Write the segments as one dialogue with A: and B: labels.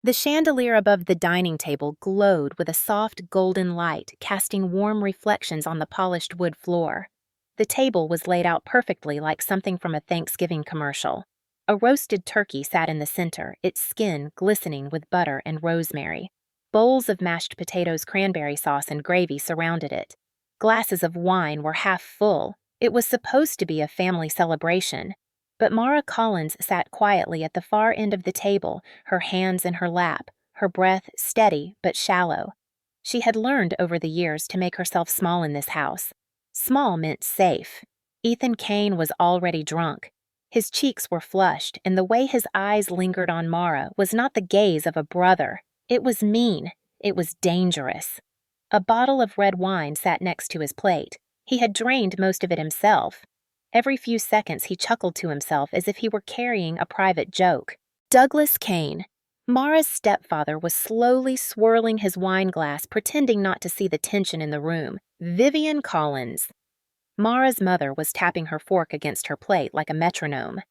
A: The chandelier above the dining table glowed with a soft golden light, casting warm reflections on the polished wood floor. The table was laid out perfectly like something from a Thanksgiving commercial. A roasted turkey sat in the center, its skin glistening with butter and rosemary. Bowls of mashed potatoes, cranberry sauce, and gravy surrounded it. Glasses of wine were half full. It was supposed to be a family celebration. But Mara Collins sat quietly at the far end of the table, her hands in her lap, her breath steady but shallow. She had learned over the years to make herself small in this house. Small meant safe. Ethan Kane was already drunk. His cheeks were flushed, and the way his eyes lingered on Mara was not the gaze of a brother. It was mean. It was dangerous. A bottle of red wine sat next to his plate. He had drained most of it himself. Every few seconds he chuckled to himself as if he were carrying a private joke. Douglas Kane. Mara's stepfather was slowly swirling his wine glass, pretending not to see the tension in the room. Vivian Collins. Mara's mother was tapping her fork against her plate like a metronome.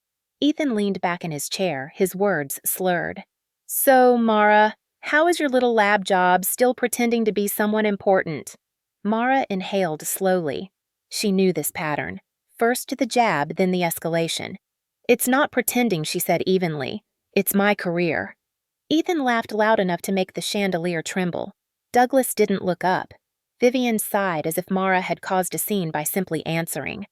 A: Ethan leaned back in his chair, his words slurred. "So, Mara, how is your little lab job, still pretending to be someone important?" Mara inhaled slowly. She knew this pattern. First the jab, then the escalation. "It's not pretending," she said evenly. "It's my career." Ethan laughed loud enough to make the chandelier tremble. Douglas didn't look up. Vivian sighed as if Mara had caused a scene by simply answering.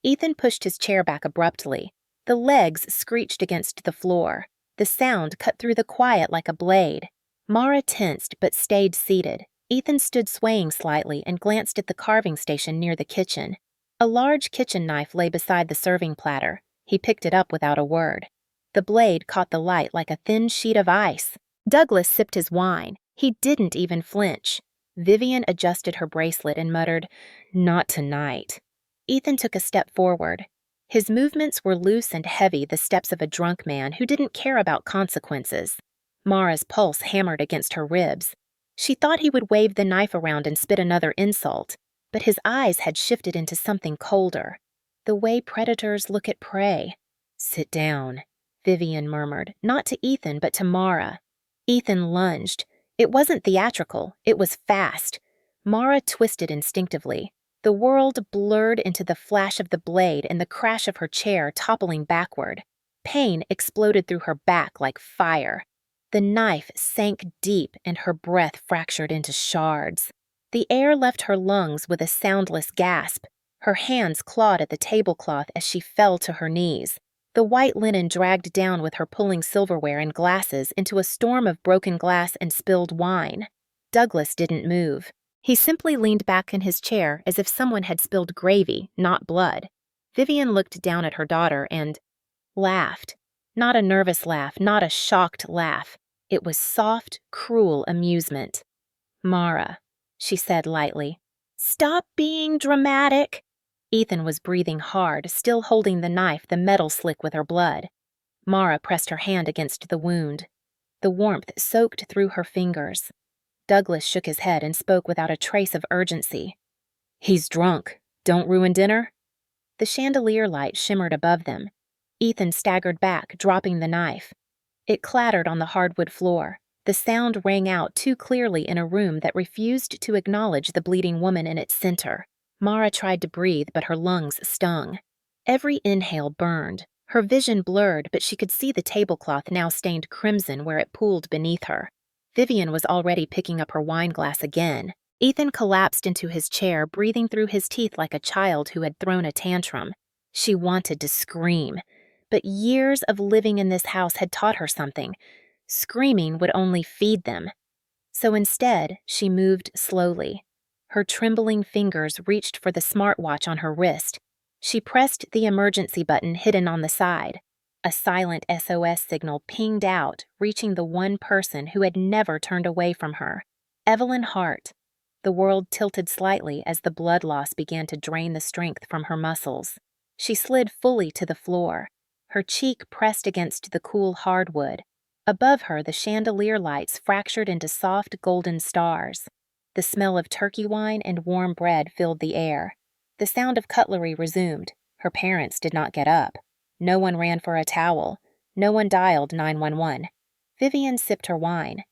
A: Ethan pushed his chair back abruptly. The legs screeched against the floor. The sound cut through the quiet like a blade. Mara tensed but stayed seated. Ethan stood swaying slightly and glanced at the carving station near the kitchen. A large kitchen knife lay beside the serving platter. He picked it up without a word. The blade caught the light like a thin sheet of ice. Douglas sipped his wine. He didn't even flinch. Vivian adjusted her bracelet and muttered, "Not tonight." Ethan took a step forward. His movements were loose and heavy, the steps of a drunk man who didn't care about consequences. Mara's pulse hammered against her ribs. She thought he would wave the knife around and spit another insult. But his eyes had shifted into something colder. The way predators look at prey. "Sit down," Vivian murmured, not to Ethan but to Mara. Ethan lunged. It wasn't theatrical, it was fast. Mara twisted instinctively. The world blurred into the flash of the blade and the crash of her chair toppling backward. Pain exploded through her back like fire. The knife sank deep and her breath fractured into shards. The air left her lungs with a soundless gasp. Her hands clawed at the tablecloth as she fell to her knees. The white linen dragged down with her pulling silverware and glasses into a storm of broken glass and spilled wine. Douglas didn't move. He simply leaned back in his chair as if someone had spilled gravy, not blood. Vivian looked down at her daughter and laughed. Not a nervous laugh, not a shocked laugh. It was soft, cruel amusement. "Mara," she said lightly. "Stop being dramatic." Ethan was breathing hard, still holding the knife, the metal slick with her blood. Mara pressed her hand against the wound. The warmth soaked through her fingers. Douglas shook his head and spoke without a trace of urgency. "He's drunk. Don't ruin dinner." The chandelier light shimmered above them. Ethan staggered back, dropping the knife. It clattered on the hardwood floor. The sound rang out too clearly in a room that refused to acknowledge the bleeding woman in its center. Mara tried to breathe, but her lungs stung. Every inhale burned. Her vision blurred, but she could see the tablecloth now stained crimson where it pooled beneath her. Vivian was already picking up her wine glass again. Ethan collapsed into his chair, breathing through his teeth like a child who had thrown a tantrum. She wanted to scream. But years of living in this house had taught her something. Screaming would only feed them. So instead, she moved slowly. Her trembling fingers reached for the smartwatch on her wrist. She pressed the emergency button hidden on the side. A silent SOS signal pinged out, reaching the one person who had never turned away from her. Evelyn Hart. The world tilted slightly as the blood loss began to drain the strength from her muscles. She slid fully to the floor. Her cheek pressed against the cool hardwood. Above her, the chandelier lights fractured into soft golden stars. The smell of turkey wine and warm bread filled the air. The sound of cutlery resumed. Her parents did not get up. No one ran for a towel. No one dialed 911. Vivian sipped her wine.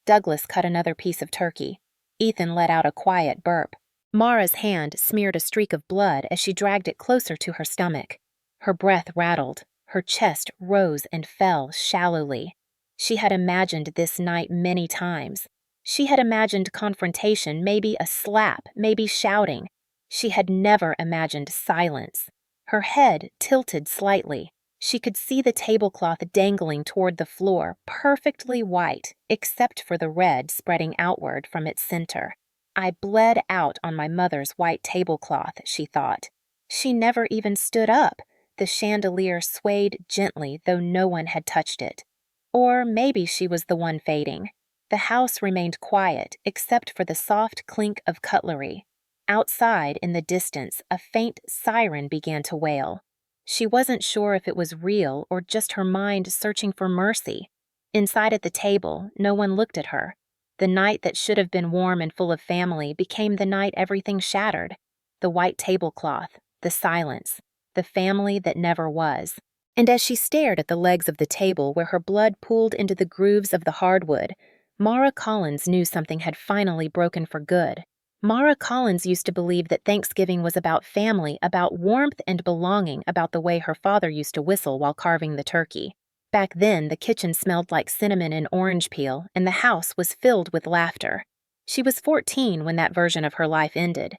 A: Douglas cut another piece of turkey. Ethan let out a quiet burp. Mara's hand smeared a streak of blood as she dragged it closer to her stomach. Her breath rattled. Her chest rose and fell shallowly. She had imagined this night many times. She had imagined confrontation, maybe a slap, maybe shouting. She had never imagined silence. Her head tilted slightly. She could see the tablecloth dangling toward the floor, perfectly white, except for the red spreading outward from its center. I bled out on my mother's white tablecloth, she thought. She never even stood up. The chandelier swayed gently, though no one had touched it. Or maybe she was the one fading. The house remained quiet, except for the soft clink of cutlery. Outside, in the distance, a faint siren began to wail. She wasn't sure if it was real or just her mind searching for mercy. Inside at the table, no one looked at her. The night that should have been warm and full of family became the night everything shattered. The white tablecloth, the silence, the family that never was. And as she stared at the legs of the table where her blood pooled into the grooves of the hardwood, Mara Collins knew something had finally broken for good. Mara Collins used to believe that Thanksgiving was about family, about warmth and belonging, about the way her father used to whistle while carving the turkey. Back then, the kitchen smelled like cinnamon and orange peel, and the house was filled with laughter. She was 14 when that version of her life ended.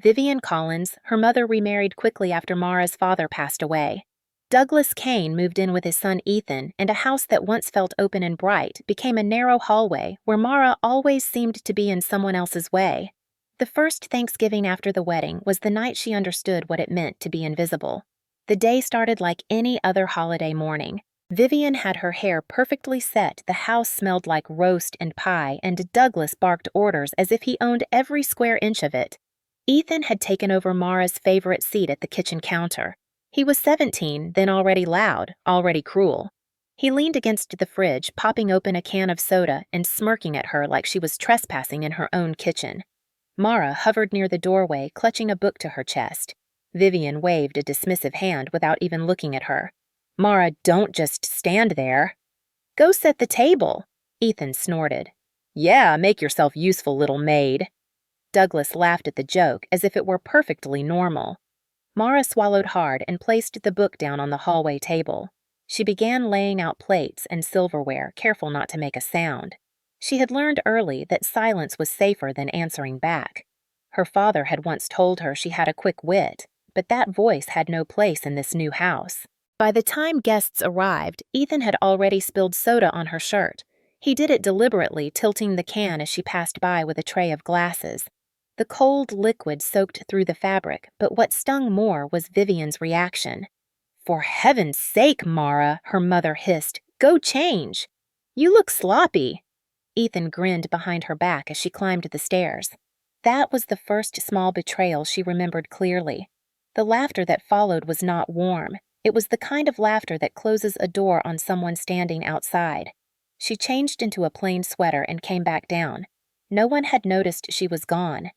A: Vivian Collins, her mother, remarried quickly after Mara's father passed away. Douglas Kane moved in with his son Ethan, and a house that once felt open and bright became a narrow hallway where Mara always seemed to be in someone else's way. The first Thanksgiving after the wedding was the night she understood what it meant to be invisible. The day started like any other holiday morning. Vivian had her hair perfectly set, the house smelled like roast and pie, and Douglas barked orders as if he owned every square inch of it. Ethan had taken over Mara's favorite seat at the kitchen counter. He was 17, then already loud, already cruel. He leaned against the fridge, popping open a can of soda and smirking at her like she was trespassing in her own kitchen. Mara hovered near the doorway, clutching a book to her chest. Vivian waved a dismissive hand without even looking at her. "Mara, don't just stand there." "Go set the table," Ethan snorted. "Yeah, make yourself useful, little maid." Douglas laughed at the joke as if it were perfectly normal. Mara swallowed hard and placed the book down on the hallway table. She began laying out plates and silverware, careful not to make a sound. She had learned early that silence was safer than answering back. Her father had once told her she had a quick wit, but that voice had no place in this new house. By the time guests arrived, Ethan had already spilled soda on her shirt. He did it deliberately, tilting the can as she passed by with a tray of glasses. The cold liquid soaked through the fabric, but what stung more was Vivian's reaction. "For heaven's sake, Mara," her mother hissed, "go change." "You look sloppy." Ethan grinned behind her back as she climbed the stairs. That was the first small betrayal she remembered clearly. The laughter that followed was not warm. It was the kind of laughter that closes a door on someone standing outside. She changed into a plain sweater and came back down. No one had noticed she was gone.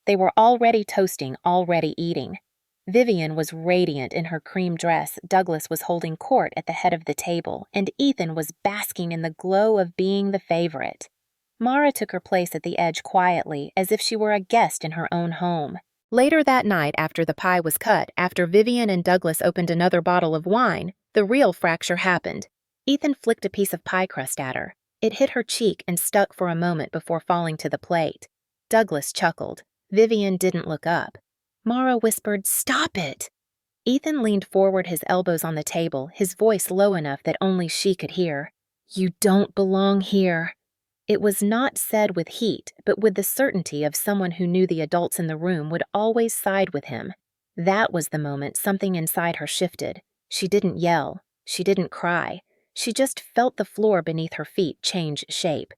A: They were already toasting, already eating. Vivian was radiant in her cream dress. Douglas was holding court at the head of the table, and Ethan was basking in the glow of being the favorite. Mara took her place at the edge quietly, as if she were a guest in her own home. Later that night, after the pie was cut, after Vivian and Douglas opened another bottle of wine, the real fracture happened. Ethan flicked a piece of pie crust at her. It hit her cheek and stuck for a moment before falling to the plate. Douglas chuckled. Vivian didn't look up. Mara whispered, "Stop it!" Ethan leaned forward, his elbows on the table, his voice low enough that only she could hear. "You don't belong here." It was not said with heat, but with the certainty of someone who knew the adults in the room would always side with him. That was the moment something inside her shifted. She didn't yell. She didn't cry. She just felt the floor beneath her feet change shape.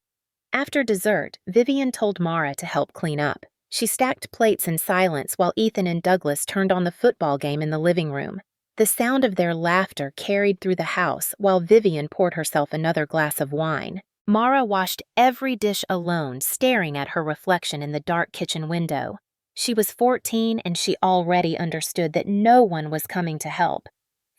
A: After dessert, Vivian told Mara to help clean up. She stacked plates in silence while Ethan and Douglas turned on the football game in the living room. The sound of their laughter carried through the house while Vivian poured herself another glass of wine. Mara washed every dish alone, staring at her reflection in the dark kitchen window. She was 14 and she already understood that no one was coming to help.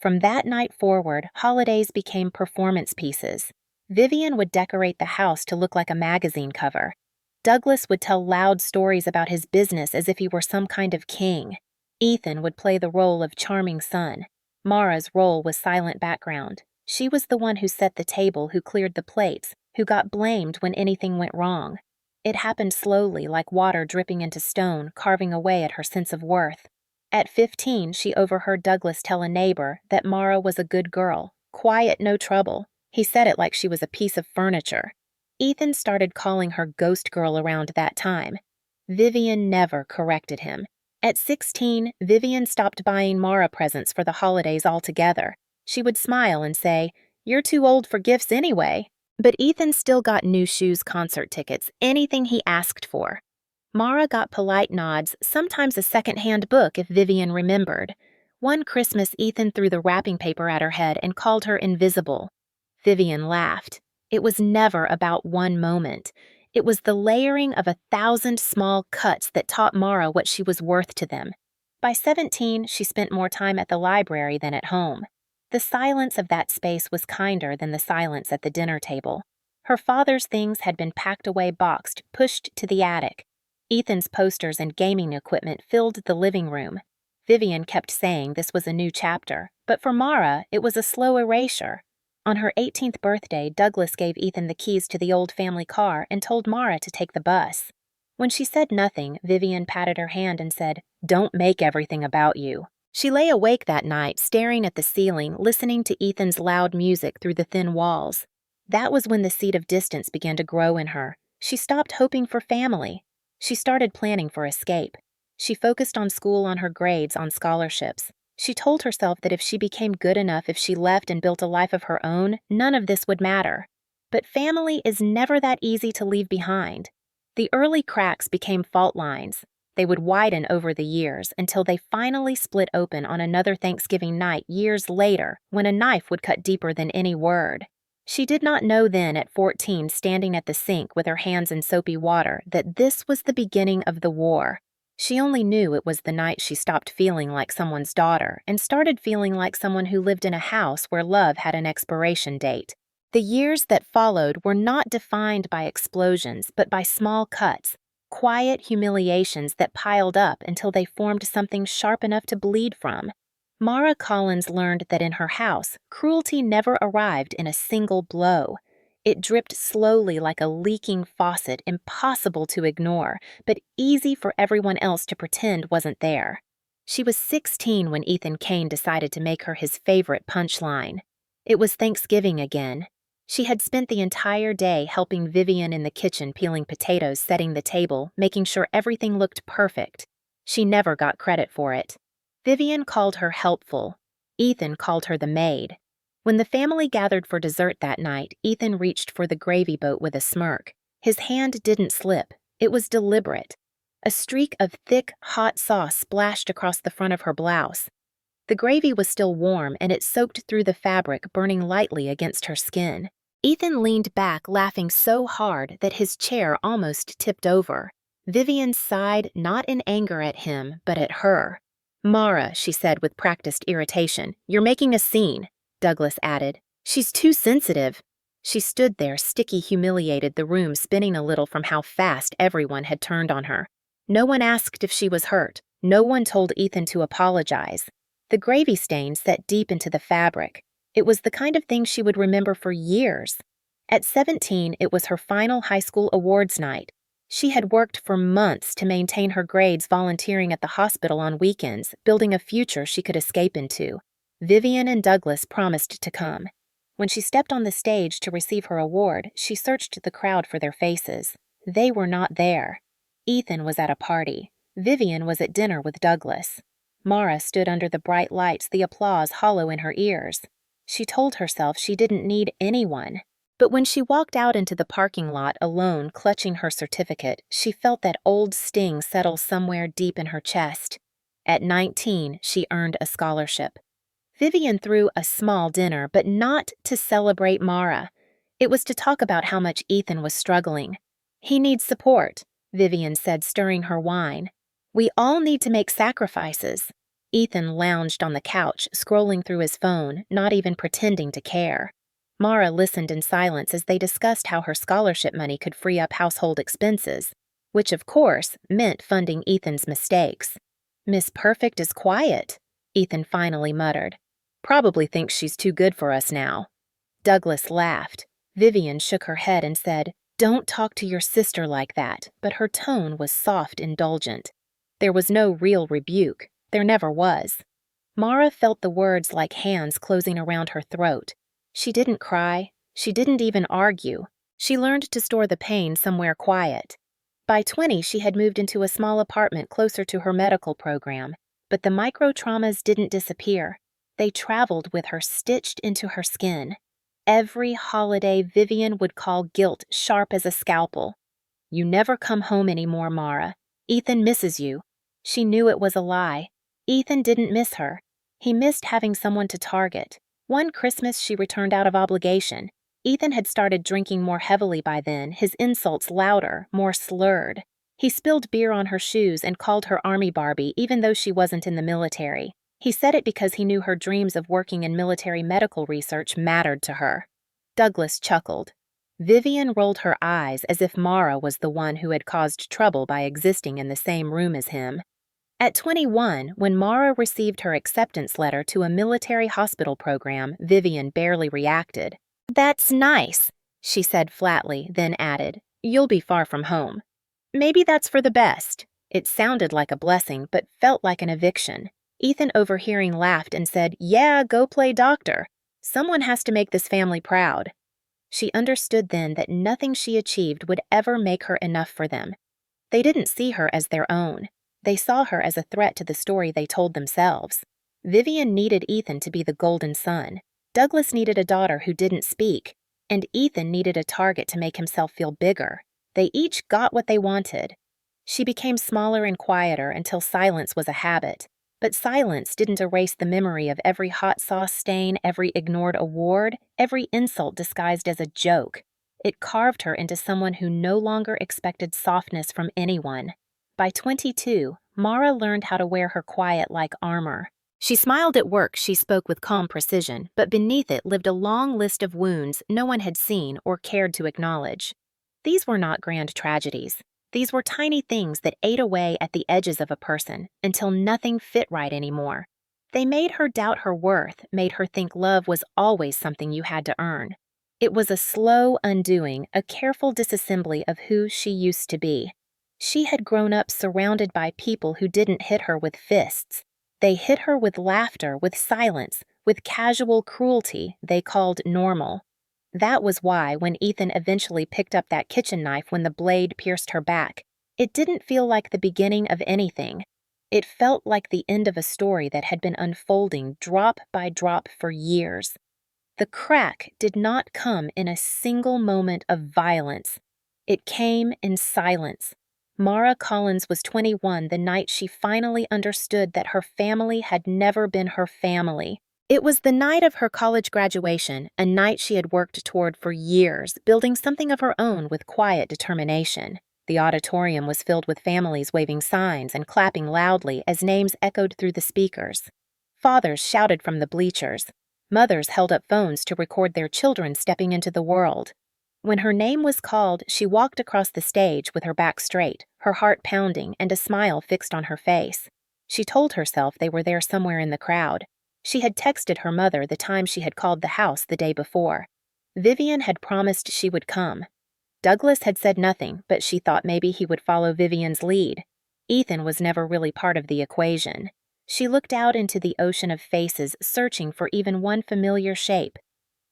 A: From that night forward, holidays became performance pieces. Vivian would decorate the house to look like a magazine cover. Douglas would tell loud stories about his business as if he were some kind of king. Ethan would play the role of charming son. Mara's role was silent background. She was the one who set the table, who cleared the plates, who got blamed when anything went wrong. It happened slowly, like water dripping into stone, carving away at her sense of worth. At 15, she overheard Douglas tell a neighbor that Mara was a good girl, quiet, no trouble. He said it like she was a piece of furniture. Ethan started calling her Ghost Girl around that time. Vivian never corrected him. At 16, Vivian stopped buying Mara presents for the holidays altogether. She would smile and say, "You're too old for gifts anyway." But Ethan still got new shoes, concert tickets, anything he asked for. Mara got polite nods, sometimes a second-hand book if Vivian remembered. One Christmas, Ethan threw the wrapping paper at her head and called her invisible. Vivian laughed. It was never about one moment. It was the layering of 1,000 small cuts that taught Mara what she was worth to them. By 17, she spent more time at the library than at home. The silence of that space was kinder than the silence at the dinner table. Her father's things had been packed away, boxed, pushed to the attic. Ethan's posters and gaming equipment filled the living room. Vivian kept saying this was a new chapter, but for Mara, it was a slow erasure. On her 18th birthday, Douglas gave Ethan the keys to the old family car and told Mara to take the bus. When she said nothing, Vivian patted her hand and said, "Don't make everything about you." She lay awake that night, staring at the ceiling, listening to Ethan's loud music through the thin walls. That was when the seed of distance began to grow in her. She stopped hoping for family. She started planning for escape. She focused on school, on her grades, on scholarships. She told herself that if she became good enough, if she left and built a life of her own, none of this would matter. But family is never that easy to leave behind. The early cracks became fault lines. They would widen over the years until they finally split open on another Thanksgiving night years later, when a knife would cut deeper than any word. She did not know then, at 14, standing at the sink with her hands in soapy water, that this was the beginning of the war. She only knew it was the night she stopped feeling like someone's daughter and started feeling like someone who lived in a house where love had an expiration date. The years that followed were not defined by explosions, but by small cuts, quiet humiliations that piled up until they formed something sharp enough to bleed from. Mara Collins learned that in her house, cruelty never arrived in a single blow. It dripped slowly like a leaking faucet, impossible to ignore, but easy for everyone else to pretend wasn't there. She was 16 when Ethan Kane decided to make her his favorite punchline. It was Thanksgiving again. She had spent the entire day helping Vivian in the kitchen, peeling potatoes, setting the table, making sure everything looked perfect. She never got credit for it. Vivian called her helpful. Ethan called her the maid. When the family gathered for dessert that night, Ethan reached for the gravy boat with a smirk. His hand didn't slip. It was deliberate. A streak of thick, hot sauce splashed across the front of her blouse. The gravy was still warm, and it soaked through the fabric, burning lightly against her skin. Ethan leaned back, laughing so hard that his chair almost tipped over. Vivian sighed, not in anger at him, but at her. "Mara," she said with practiced irritation, "you're making a scene." Douglas added, "She's too sensitive." She stood there, sticky, humiliated, the room spinning a little from how fast everyone had turned on her. No one asked if she was hurt. No one told Ethan to apologize. The gravy stain set deep into the fabric. It was the kind of thing she would remember for years. At 17, it was her final high school awards night. She had worked for months to maintain her grades, volunteering at the hospital on weekends, building a future she could escape into. Vivian and Douglas promised to come. When she stepped on the stage to receive her award, she searched the crowd for their faces. They were not there. Ethan was at a party. Vivian was at dinner with Douglas. Mara stood under the bright lights, the applause hollow in her ears. She told herself she didn't need anyone. But when she walked out into the parking lot alone, clutching her certificate, she felt that old sting settle somewhere deep in her chest. At 19, she earned a scholarship. Vivian threw a small dinner, but not to celebrate Mara. It was to talk about how much Ethan was struggling. "He needs support," Vivian said, stirring her wine. "We all need to make sacrifices." Ethan lounged on the couch, scrolling through his phone, not even pretending to care. Mara listened in silence as they discussed how her scholarship money could free up household expenses, which of course meant funding Ethan's mistakes. "Miss Perfect is quiet," Ethan finally muttered. "Probably thinks she's too good for us now." Douglas laughed. Vivian shook her head and said, "Don't talk to your sister like that," but her tone was soft, indulgent. There was no real rebuke. There never was. Mara felt the words like hands closing around her throat. She didn't cry. She didn't even argue. She learned to store the pain somewhere quiet. By 20, she had moved into a small apartment closer to her medical program, but the micro-traumas didn't disappear. They traveled with her stitched into her skin. Every holiday, Vivian would call guilt sharp as a scalpel. "You never come home anymore, Mara. Ethan misses you." She knew it was a lie. Ethan didn't miss her. He missed having someone to target. One Christmas she returned out of obligation. Ethan had started drinking more heavily by then, his insults louder, more slurred. He spilled beer on her shoes and called her Army Barbie even though she wasn't in the military. He said it because he knew her dreams of working in military medical research mattered to her. Douglas chuckled. Vivian rolled her eyes as if Mara was the one who had caused trouble by existing in the same room as him. At 21, when Mara received her acceptance letter to a military hospital program, Vivian barely reacted. "That's nice," she said flatly, then added, "You'll be far from home." "Maybe that's for the best." It sounded like a blessing, but felt like an eviction. Ethan, overhearing, laughed and said, "Yeah, go play doctor. Someone has to make this family proud." She understood then that nothing she achieved would ever make her enough for them. They didn't see her as their own. They saw her as a threat to the story they told themselves. Vivian needed Ethan to be the golden son. Douglas needed a daughter who didn't speak, and Ethan needed a target to make himself feel bigger. They each got what they wanted. She became smaller and quieter until silence was a habit, but silence didn't erase the memory of every hot sauce stain, every ignored award, every insult disguised as a joke. It carved her into someone who no longer expected softness from anyone. By 22, Mara learned how to wear her quiet like armor. She smiled at work, she spoke with calm precision, but beneath it lived a long list of wounds no one had seen or cared to acknowledge. These were not grand tragedies. These were tiny things that ate away at the edges of a person until nothing fit right anymore. They made her doubt her worth, made her think love was always something you had to earn. It was a slow undoing, a careful disassembly of who she used to be. She had grown up surrounded by people who didn't hit her with fists. They hit her with laughter, with silence, with casual cruelty they called normal. That was why, when Ethan eventually picked up that kitchen knife when the blade pierced her back, it didn't feel like the beginning of anything. It felt like the end of a story that had been unfolding drop by drop for years. The crack did not come in a single moment of violence. It came in silence. Mara Collins was 21 the night she finally understood that her family had never been her family. It was the night of her college graduation, a night she had worked toward for years, building something of her own with quiet determination. The auditorium was filled with families waving signs and clapping loudly as names echoed through the speakers. Fathers shouted from the bleachers. Mothers held up phones to record their children stepping into the world. When her name was called, she walked across the stage with her back straight, her heart pounding, and a smile fixed on her face. She told herself they were there somewhere in the crowd. She had texted her mother the time she had called the house the day before. Vivian had promised she would come. Douglas had said nothing, but she thought maybe he would follow Vivian's lead. Ethan was never really part of the equation. She looked out into the ocean of faces, searching for even one familiar shape.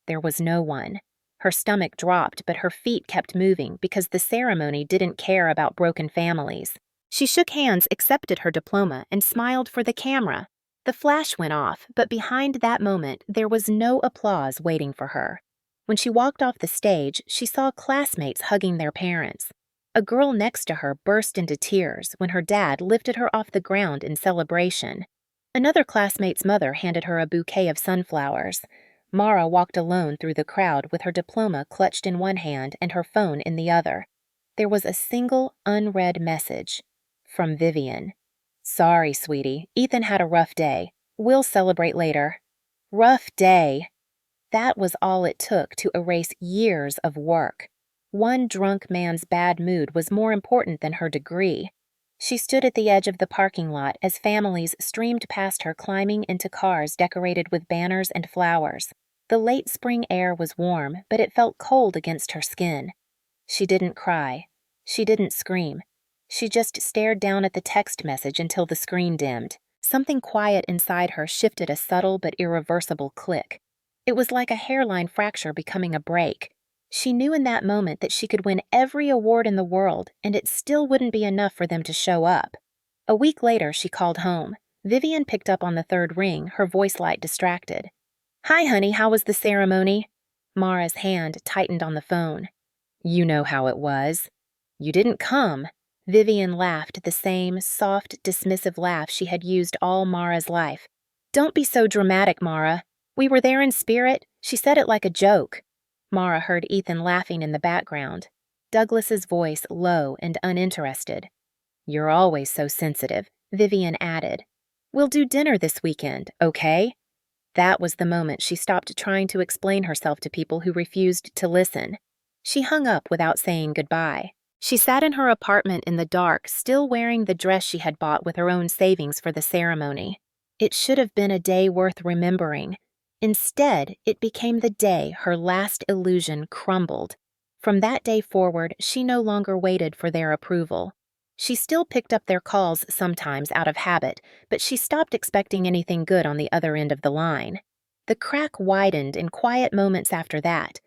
A: There was no one. Her stomach dropped, but her feet kept moving because the ceremony didn't care about broken families. She shook hands, accepted her diploma, and smiled for the camera. The flash went off, but behind that moment, there was no applause waiting for her. When she walked off the stage, she saw classmates hugging their parents. A girl next to her burst into tears when her dad lifted her off the ground in celebration. Another classmate's mother handed her a bouquet of sunflowers. Mara walked alone through the crowd with her diploma clutched in one hand and her phone in the other. There was a single unread message from Vivian. "Sorry, sweetie. Ethan had a rough day. We'll celebrate later." Rough day. That was all it took to erase years of work. One drunk man's bad mood was more important than her degree. She stood at the edge of the parking lot as families streamed past her, climbing into cars decorated with banners and flowers. The late spring air was warm, but it felt cold against her skin. She didn't cry. She didn't scream. She just stared down at the text message until the screen dimmed. Something quiet inside her shifted a subtle but irreversible click. It was like a hairline fracture becoming a break. She knew in that moment that she could win every award in the world, and it still wouldn't be enough for them to show up. A week later, she called home. Vivian picked up on the third ring, her voice light distracted. "Hi, honey, how was the ceremony?" Mara's hand tightened on the phone. "You know how it was." "You didn't come." Vivian laughed, the same soft, dismissive laugh she had used all Mara's life. "Don't be so dramatic, Mara. We were there in spirit." She said it like a joke. Mara heard Ethan laughing in the background. Douglas's voice low and uninterested. "You're always so sensitive," Vivian added. "We'll do dinner this weekend, okay?" That was the moment she stopped trying to explain herself to people who refused to listen. She hung up without saying goodbye. She sat in her apartment in the dark, still wearing the dress she had bought with her own savings for the ceremony. It should have been a day worth remembering. Instead, it became the day her last illusion crumbled. From that day forward, she no longer waited for their approval. She still picked up their calls sometimes out of habit, but she stopped expecting anything good on the other end of the line. The crack widened in quiet moments after that.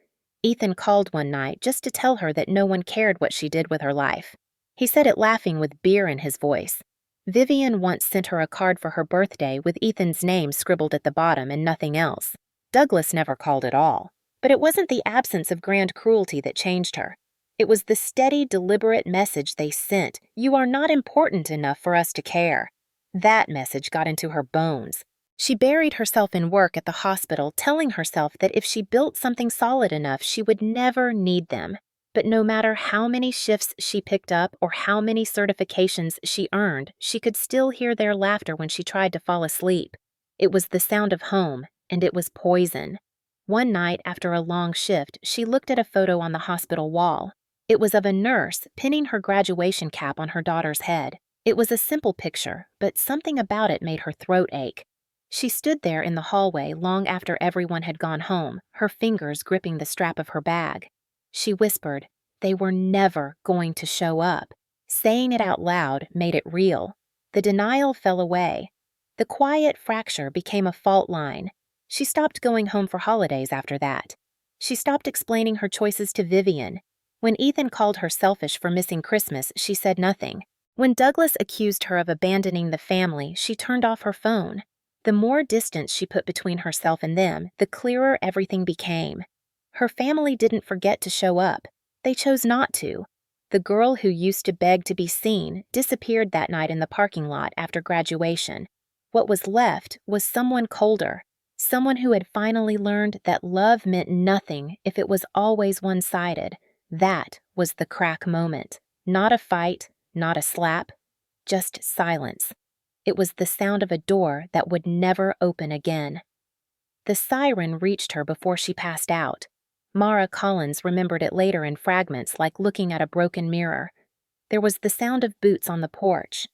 A: Ethan called one night just to tell her that no one cared what she did with her life. He said it laughing with beer in his voice. Vivian once sent her a card for her birthday with Ethan's name scribbled at the bottom and nothing else. Douglas never called at all. But it wasn't the absence of grand cruelty that changed her. It was the steady, deliberate message they sent. "You are not important enough for us to care." That message got into her bones. She buried herself in work at the hospital, telling herself that if she built something solid enough, she would never need them. But no matter how many shifts she picked up or how many certifications she earned, she could still hear their laughter when she tried to fall asleep. It was the sound of home, and it was poison. One night, after a long shift, she looked at a photo on the hospital wall. It was of a nurse pinning her graduation cap on her daughter's head. It was a simple picture, but something about it made her throat ache. She stood there in the hallway long after everyone had gone home, her fingers gripping the strap of her bag. She whispered, "They were never going to show up." Saying it out loud made it real. The denial fell away. The quiet fracture became a fault line. She stopped going home for holidays after that. She stopped explaining her choices to Vivian. When Ethan called her selfish for missing Christmas, she said nothing. When Douglas accused her of abandoning the family, she turned off her phone. The more distance she put between herself and them, the clearer everything became. Her family didn't forget to show up. They chose not to. The girl who used to beg to be seen disappeared that night in the parking lot after graduation. What was left was someone colder, someone who had finally learned that love meant nothing if it was always one-sided. That was the crack moment. Not a fight, not a slap, just silence. It was the sound of a door that would never open again. The siren reached her before she passed out. Mara Collins remembered it later in fragments, like looking at a broken mirror. There was the sound of boots on the porch.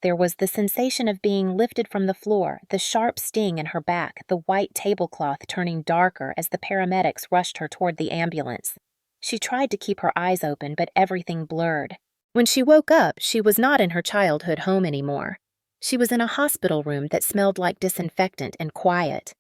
A: There was the sensation of being lifted from the floor, the sharp sting in her back, the white tablecloth turning darker as the paramedics rushed her toward the ambulance. She tried to keep her eyes open, but everything blurred. When she woke up, she was not in her childhood home anymore. She was in a hospital room that smelled like disinfectant and quiet.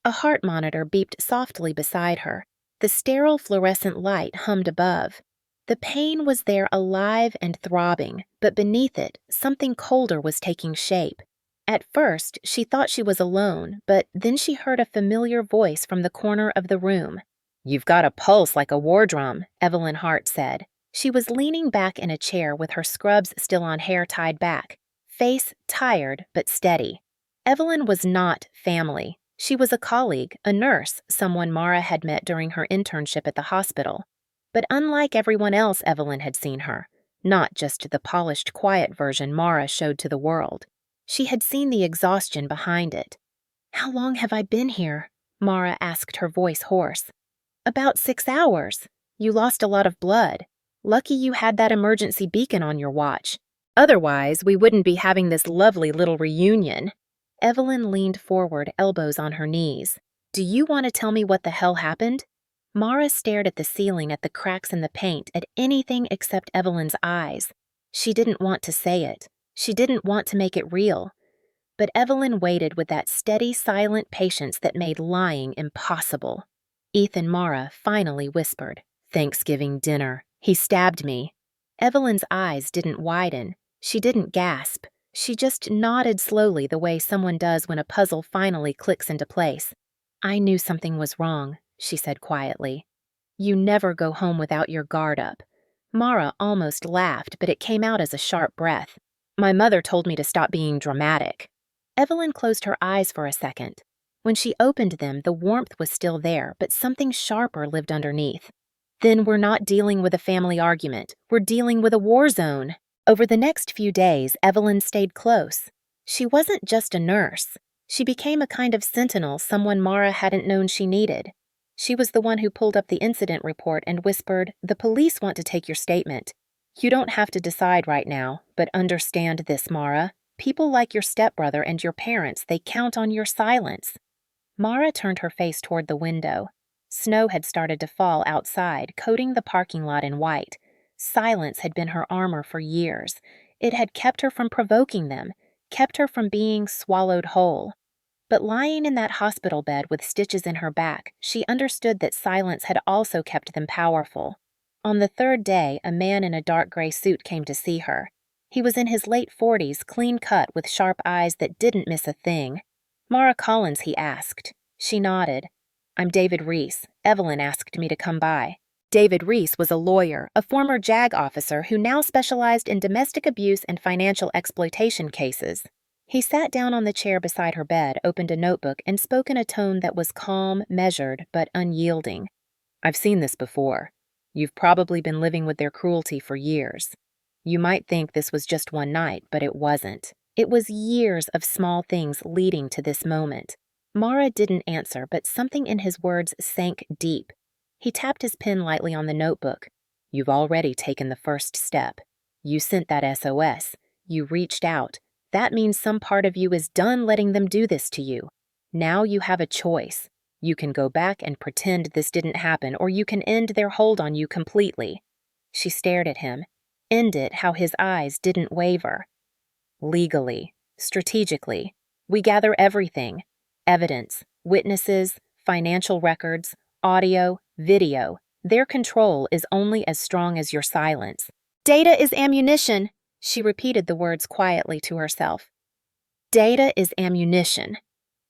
A: A heart monitor beeped softly beside her. The sterile fluorescent light hummed above. The pain was there, alive and throbbing, but beneath it, something colder was taking shape. At first, she thought she was alone, but then she heard a familiar voice from the corner of the room. "You've got a pulse like a war drum," Evelyn Hart said. She was leaning back in a chair with her scrubs still on, hair tied back, face tired but steady. Evelyn was not family. She was a colleague, a nurse, someone Mara had met during her internship at the hospital. But unlike everyone else Evelyn had seen her, not just the polished, quiet version Mara showed to the world, she had seen the exhaustion behind it. "How long have I been here?" Mara asked, her voice hoarse. About 6 hours. You lost a lot of blood. Lucky you had that emergency beacon on your watch. Otherwise, we wouldn't be having this lovely little reunion. Evelyn leaned forward, elbows on her knees. Do you want to tell me what the hell happened? Mara stared at the ceiling, at the cracks in the paint, at anything except Evelyn's eyes. She didn't want to say it. She didn't want to make it real. But Evelyn waited with that steady, silent patience that made lying impossible. Ethan Mara finally whispered, Thanksgiving dinner. He stabbed me. Evelyn's eyes didn't widen. She didn't gasp. She just nodded slowly, the way someone does when a puzzle finally clicks into place. I knew something was wrong, she said quietly. You never go home without your guard up. Mara almost laughed, but it came out as a sharp breath. My mother told me to stop being dramatic. Evelyn closed her eyes for a second. When she opened them, the warmth was still there, but something sharper lived underneath. Then we're not dealing with a family argument. We're dealing with a war zone. Over the next few days, Evelyn stayed close. She wasn't just a nurse. She became a kind of sentinel, someone Mara hadn't known she needed. She was the one who pulled up the incident report and whispered, The police want to take your statement. You don't have to decide right now, but understand this, Mara. People like your stepbrother and your parents, they count on your silence. Mara turned her face toward the window. Snow had started to fall outside, coating the parking lot in white. Silence had been her armor for years. It had kept her from provoking them, kept her from being swallowed whole. But lying in that hospital bed with stitches in her back, she understood that silence had also kept them powerful. On the third day, a man in a dark gray suit came to see her. He was in his late 40s, clean-cut, with sharp eyes that didn't miss a thing. Mara Collins, he asked. She nodded. I'm David Reese. Evelyn asked me to come by. David Reese was a lawyer, a former JAG officer who now specialized in domestic abuse and financial exploitation cases. He sat down on the chair beside her bed, opened a notebook, and spoke in a tone that was calm, measured, but unyielding. I've seen this before. You've probably been living with their cruelty for years. You might think this was just one night, but it wasn't. It was years of small things leading to this moment. Mara didn't answer, but something in his words sank deep. He tapped his pen lightly on the notebook. You've already taken the first step. You sent that SOS. You reached out. That means some part of you is done letting them do this to you. Now you have a choice. You can go back and pretend this didn't happen, or you can end their hold on you completely. She stared at him. End it how his eyes didn't waver. Legally, strategically, we gather everything. Evidence, witnesses, financial records, audio, video. Their control is only as strong as your silence. Data is ammunition, she repeated the words quietly to herself. Data is ammunition.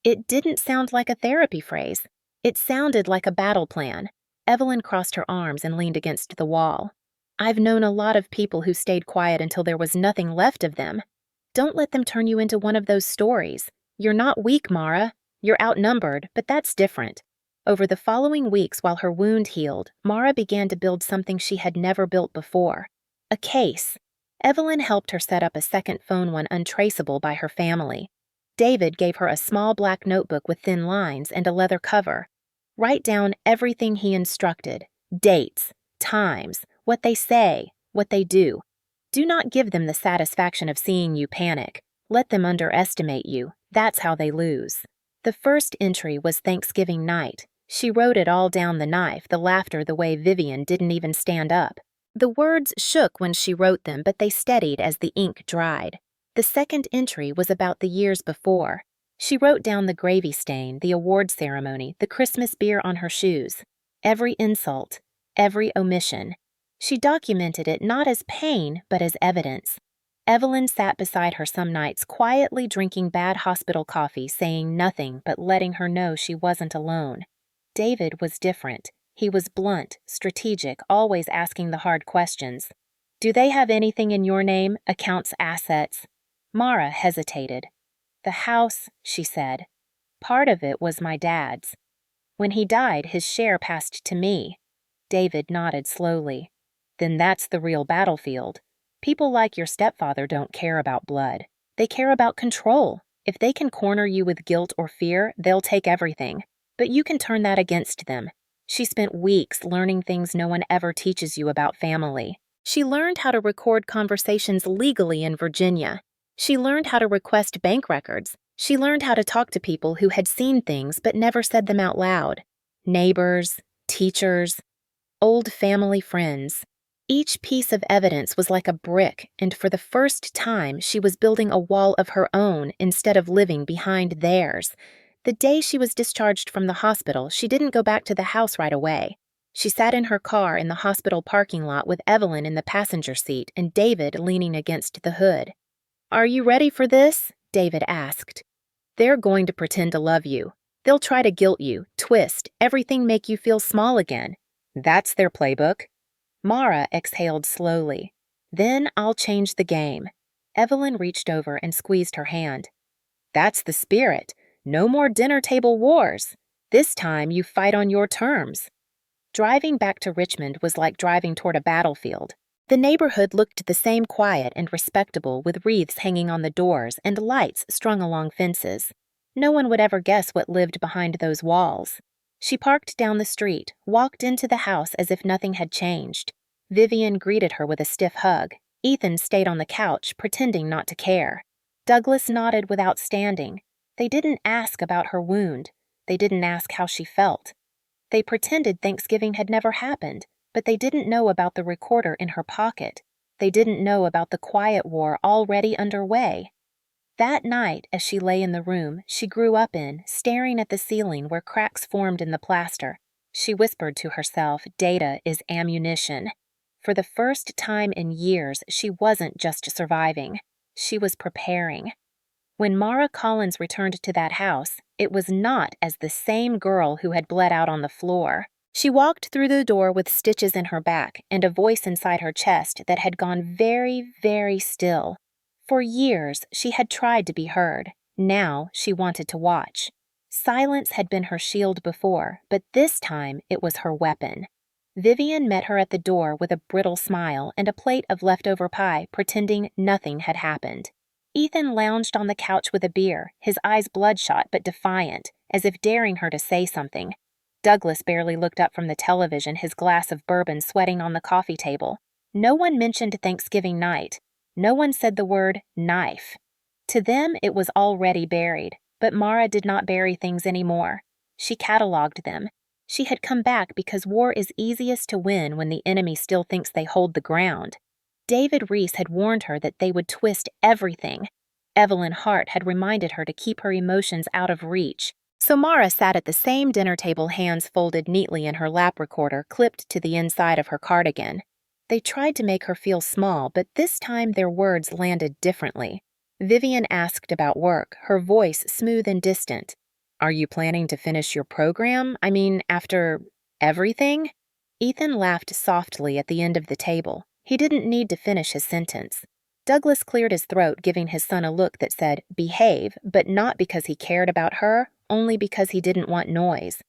A: It didn't sound like a therapy phrase. It sounded like a battle plan. Evelyn crossed her arms and leaned against the wall. I've known a lot of people who stayed quiet until there was nothing left of them. Don't let them turn you into one of those stories. You're not weak, Mara. You're outnumbered, but that's different. Over the following weeks, while her wound healed, Mara began to build something she had never built before. A case. Evelyn helped her set up a second phone, one untraceable by her family. David gave her a small black notebook with thin lines and a leather cover. Write down everything he instructed. Dates, times, what they say, what they do. Do not give them the satisfaction of seeing you panic. Let them underestimate you. That's how they lose. The first entry was Thanksgiving night. She wrote it all down, the knife, the laughter, the way Vivian didn't even stand up. The words shook when she wrote them, but they steadied as the ink dried. The second entry was about the years before. She wrote down the gravy stain, the award ceremony, the Christmas beer on her shoes. Every insult, every omission. She documented it not as pain, but as evidence. Evelyn sat beside her some nights, quietly drinking bad hospital coffee, saying nothing but letting her know she wasn't alone. David was different. He was blunt, strategic, always asking the hard questions. Do they have anything in your name? Accounts, assets? Mara hesitated. The house, she said. Part of it was my dad's. When he died, his share passed to me. David nodded slowly. Then that's the real battlefield. People like your stepfather don't care about blood. They care about control. If they can corner you with guilt or fear, they'll take everything. But you can turn that against them. She spent weeks learning things no one ever teaches you about family. She learned how to record conversations legally in Virginia. She learned how to request bank records. She learned how to talk to people who had seen things but never said them out loud. Neighbors, teachers, old family friends. Each piece of evidence was like a brick, and for the first time, she was building a wall of her own instead of living behind theirs. The day she was discharged from the hospital, she didn't go back to the house right away. She sat in her car in the hospital parking lot with Evelyn in the passenger seat and David leaning against the hood. "Are you ready for this?" David asked. "They're going to pretend to love you. They'll try to guilt you, twist, everything make you feel small again. That's their playbook." Mara exhaled slowly. "Then I'll change the game." Evelyn reached over and squeezed her hand. "That's the spirit. No more dinner table wars. This time you fight on your terms." Driving back to Richmond was like driving toward a battlefield. The neighborhood looked the same quiet and respectable, with wreaths hanging on the doors and lights strung along fences. No one would ever guess what lived behind those walls. She parked down the street, walked into the house as if nothing had changed. Vivian greeted her with a stiff hug. Ethan stayed on the couch, pretending not to care. Douglas nodded without standing. They didn't ask about her wound. They didn't ask how she felt. They pretended Thanksgiving had never happened, but they didn't know about the recorder in her pocket. They didn't know about the quiet war already underway. That night, as she lay in the room she grew up in, staring at the ceiling where cracks formed in the plaster, she whispered to herself, "Data is ammunition." For the first time in years, she wasn't just surviving. She was preparing. When Mara Collins returned to that house, it was not as the same girl who had bled out on the floor. She walked through the door with stitches in her back and a voice inside her chest that had gone very, very still. For years, she had tried to be heard. Now, she wanted to watch. Silence had been her shield before, but this time it was her weapon. Vivian met her at the door with a brittle smile and a plate of leftover pie, pretending nothing had happened. Ethan lounged on the couch with a beer, his eyes bloodshot but defiant, as if daring her to say something. Douglas barely looked up from the television, his glass of bourbon sweating on the coffee table. No one mentioned Thanksgiving night. No one said the word knife. To them, it was already buried, but Mara did not bury things anymore. She cataloged them. She had come back because war is easiest to win when the enemy still thinks they hold the ground. David Reese had warned her that they would twist everything. Evelyn Hart had reminded her to keep her emotions out of reach. So Mara sat at the same dinner table, hands folded neatly in her lap recorder clipped to the inside of her cardigan. They tried to make her feel small, but this time their words landed differently. Vivian asked about work, her voice smooth and distant. "Are you planning to finish your program? I mean, after everything?" Ethan laughed softly at the end of the table. He didn't need to finish his sentence. Douglas cleared his throat, giving his son a look that said, "Behave," but not because he cared about her, only because he didn't want noise.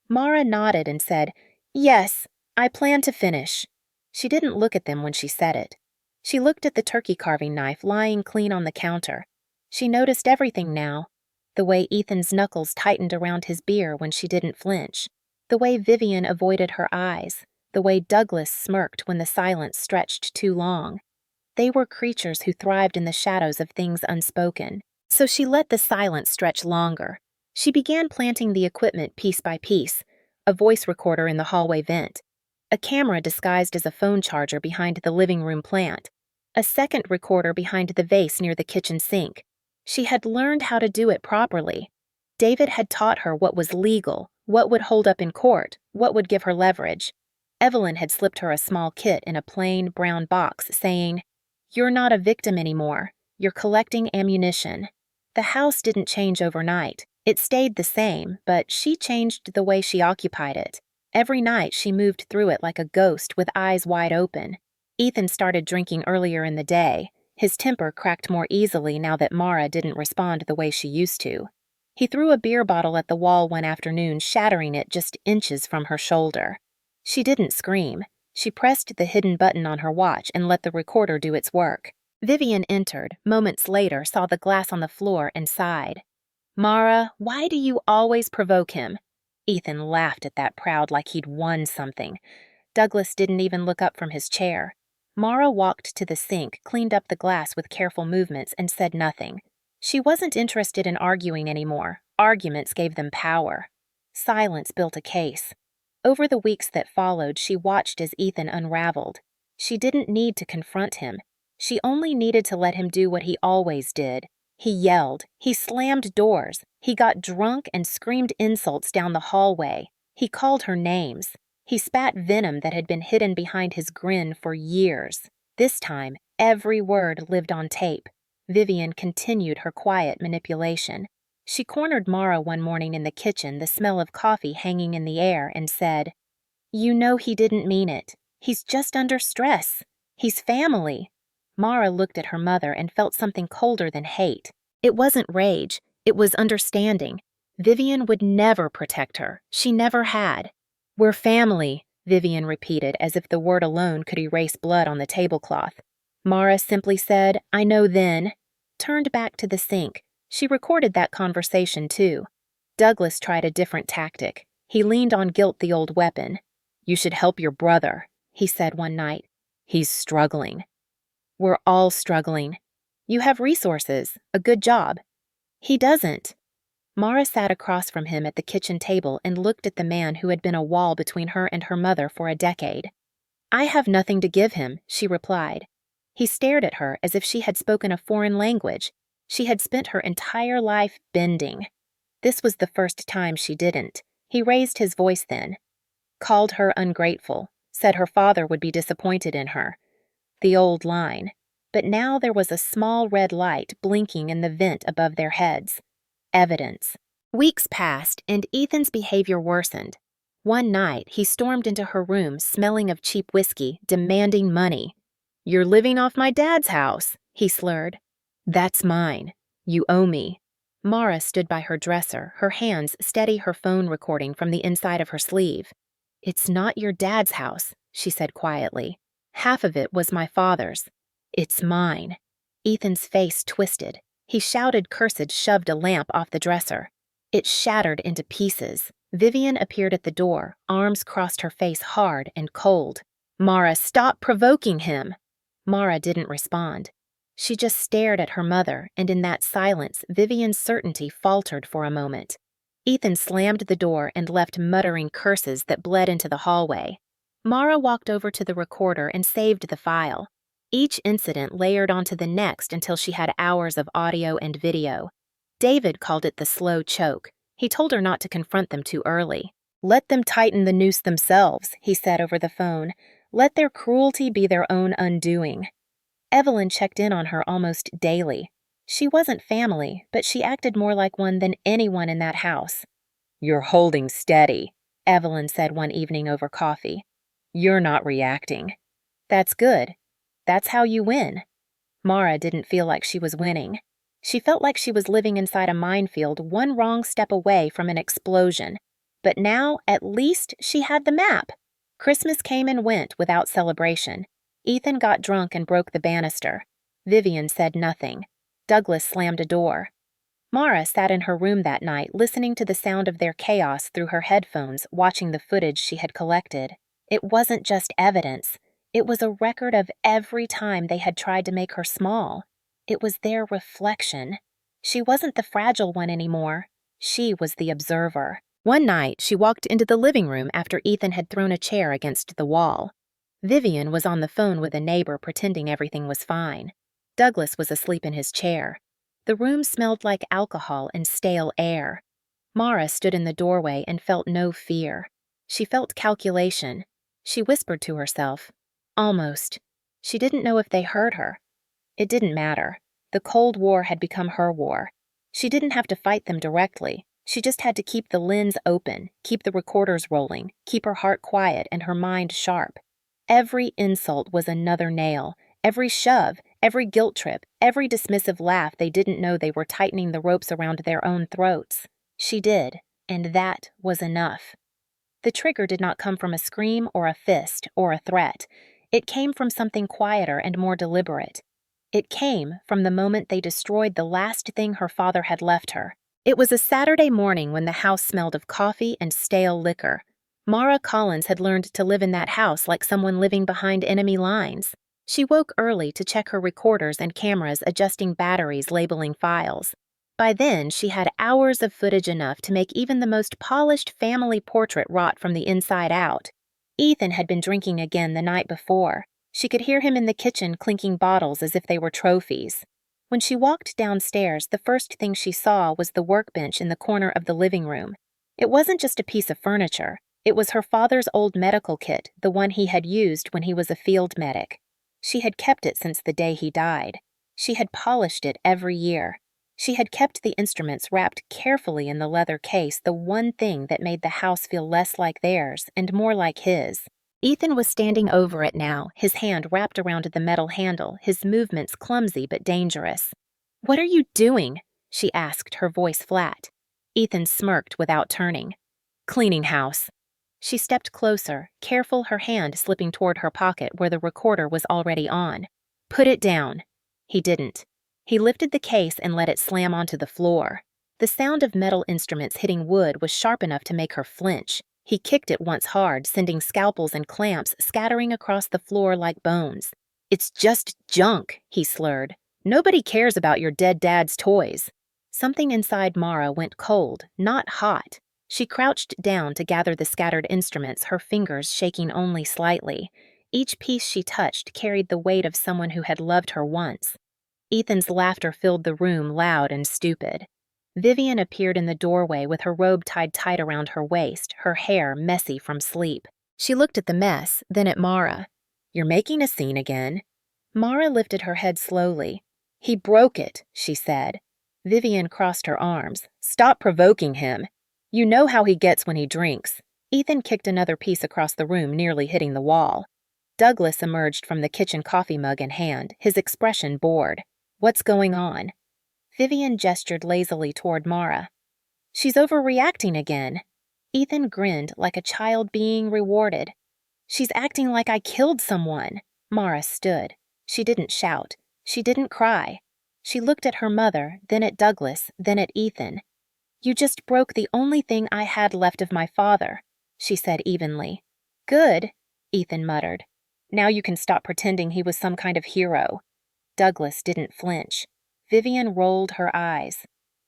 A: Mara nodded and said, "Yes, I plan to finish." She didn't look at them when she said it. She looked at the turkey carving knife lying clean on the counter. She noticed everything now. The way Ethan's knuckles tightened around his beer when she didn't flinch. The way Vivian avoided her eyes. The way Douglas smirked when the silence stretched too long. They were creatures who thrived in the shadows of things unspoken. So she let the silence stretch longer. She began planting the equipment piece by piece. A voice recorder in the hallway vent. A camera disguised as a phone charger behind the living room plant. A second recorder behind the vase near the kitchen sink. She had learned how to do it properly. David had taught her what was legal, what would hold up in court, what would give her leverage. Evelyn had slipped her a small kit in a plain, brown box, saying, "You're not a victim anymore. You're collecting ammunition." The house didn't change overnight. It stayed the same, but she changed the way she occupied it. Every night she moved through it like a ghost with eyes wide open. Ethan started drinking earlier in the day. His temper cracked more easily now that Mara didn't respond the way she used to. He threw a beer bottle at the wall one afternoon, shattering it just inches from her shoulder. She didn't scream. She pressed the hidden button on her watch and let the recorder do its work. Vivian entered, moments later, saw the glass on the floor and sighed. "Mara, why do you always provoke him?" Ethan laughed at that proud like he'd won something. Douglas didn't even look up from his chair. Mara walked to the sink, cleaned up the glass with careful movements, and said nothing. She wasn't interested in arguing anymore. Arguments gave them power. Silence built a case. Over the weeks that followed, she watched as Ethan unraveled. She didn't need to confront him. She only needed to let him do what he always did. He yelled. He slammed doors. He got drunk and screamed insults down the hallway. He called her names. He spat venom that had been hidden behind his grin for years. This time, every word lived on tape. Vivian continued her quiet manipulation. She cornered Mara one morning in the kitchen, the smell of coffee hanging in the air, and said, "You know he didn't mean it. He's just under stress. He's family." Mara looked at her mother and felt something colder than hate. It wasn't rage. It was understanding. Vivian would never protect her. She never had. "We're family," Vivian repeated as if the word alone could erase blood on the tablecloth. Mara simply said, "I know then," turned back to the sink. She recorded that conversation too. Douglas tried a different tactic. He leaned on guilt, the old weapon. "You should help your brother," he said one night. "He's struggling." "We're all struggling. You have resources, a good job." "He doesn't." Mara sat across from him at the kitchen table and looked at the man who had been a wall between her and her mother for a decade. "I have nothing to give him," she replied. He stared at her as if she had spoken a foreign language. She had spent her entire life bending. This was the first time she didn't. He raised his voice then. Called her ungrateful, said her father would be disappointed in her. The old line. But now there was a small red light blinking in the vent above their heads. Evidence. Weeks passed, and Ethan's behavior worsened. One night, he stormed into her room, smelling of cheap whiskey, demanding money. "You're living off my dad's house," he slurred. "That's mine. You owe me." Mara stood by her dresser, her hands steady her phone recording from the inside of her sleeve. "It's not your dad's house," she said quietly. "Half of it was my father's. It's mine." Ethan's face twisted. He shouted curses, shoved a lamp off the dresser. It shattered into pieces. Vivian appeared at the door, arms crossed her face hard and cold. "Mara, stop provoking him!" Mara didn't respond. She just stared at her mother, and in that silence, Vivian's certainty faltered for a moment. Ethan slammed the door and left muttering curses that bled into the hallway. Mara walked over to the recorder and saved the file. Each incident layered onto the next until she had hours of audio and video. David called it the slow choke. He told her not to confront them too early. "Let them tighten the noose themselves," he said over the phone. "Let their cruelty be their own undoing." Evelyn checked in on her almost daily. She wasn't family, but she acted more like one than anyone in that house. "You're holding steady," Evelyn said one evening over coffee. "You're not reacting." "That's good. That's how you win." Mara didn't feel like she was winning. She felt like she was living inside a minefield, one wrong step away from an explosion. But now, at least, she had the map. Christmas came and went without celebration. Ethan got drunk and broke the banister. Vivian said nothing. Douglas slammed a door. Mara sat in her room that night, listening to the sound of their chaos through her headphones, watching the footage she had collected. It wasn't just evidence. It was a record of every time they had tried to make her small. It was their reflection. She wasn't the fragile one anymore. She was the observer. One night, she walked into the living room after Ethan had thrown a chair against the wall. Vivian was on the phone with a neighbor pretending everything was fine. Douglas was asleep in his chair. The room smelled like alcohol and stale air. Mara stood in the doorway and felt no fear. She felt calculation. She whispered to herself, "Almost." She didn't know if they heard her. It didn't matter. The Cold War had become her war. She didn't have to fight them directly. She just had to keep the lens open, keep the recorders rolling, keep her heart quiet and her mind sharp. Every insult was another nail. Every shove, every guilt trip, every dismissive laugh they didn't know they were tightening the ropes around their own throats. She did, and that was enough. The trigger did not come from a scream or a fist or a threat. It came from something quieter and more deliberate. It came from the moment they destroyed the last thing her father had left her, It was a Saturday morning when the house smelled of coffee and stale liquor. Mara Collins had learned to live in that house like someone living behind enemy lines. She woke early to check her recorders and cameras, adjusting batteries, labeling files. By then, she had hours of footage enough to make even the most polished family portrait rot from the inside out. Ethan had been drinking again the night before. She could hear him in the kitchen clinking bottles as if they were trophies. When she walked downstairs, the first thing she saw was the workbench in the corner of the living room. It wasn't just a piece of furniture. It was her father's old medical kit, the one he had used when he was a field medic. She had kept it since the day he died. She had polished it every year. She had kept the instruments wrapped carefully in the leather case, the one thing that made the house feel less like theirs and more like his. Ethan was standing over it now, his hand wrapped around the metal handle, his movements clumsy but dangerous. "What are you doing?" she asked, her voice flat. Ethan smirked without turning. "Cleaning house." She stepped closer, careful, her hand slipping toward her pocket where the recorder was already on. "Put it down." He didn't. He lifted the case and let it slam onto the floor. The sound of metal instruments hitting wood was sharp enough to make her flinch. He kicked it once hard, sending scalpels and clamps scattering across the floor like bones. "It's just junk," he slurred. "Nobody cares about your dead dad's toys." Something inside Mara went cold, not hot. She crouched down to gather the scattered instruments, her fingers shaking only slightly. Each piece she touched carried the weight of someone who had loved her once. Ethan's laughter filled the room, loud and stupid. Vivian appeared in the doorway with her robe tied tight around her waist, her hair messy from sleep. She looked at the mess, then at Mara. "You're making a scene again." Mara lifted her head slowly. "He broke it," she said. Vivian crossed her arms. "Stop provoking him. You know how he gets when he drinks." Ethan kicked another piece across the room, nearly hitting the wall. Douglas emerged from the kitchen, coffee mug in hand, his expression bored. "What's going on?" Vivian gestured lazily toward Mara. "She's overreacting again." Ethan grinned like a child being rewarded. "She's acting like I killed someone." Mara stood. She didn't shout. She didn't cry. She looked at her mother, then at Douglas, then at Ethan. "You just broke the only thing I had left of my father," she said evenly. "Good," Ethan muttered. "Now you can stop pretending he was some kind of hero." Douglas didn't flinch. Vivian rolled her eyes.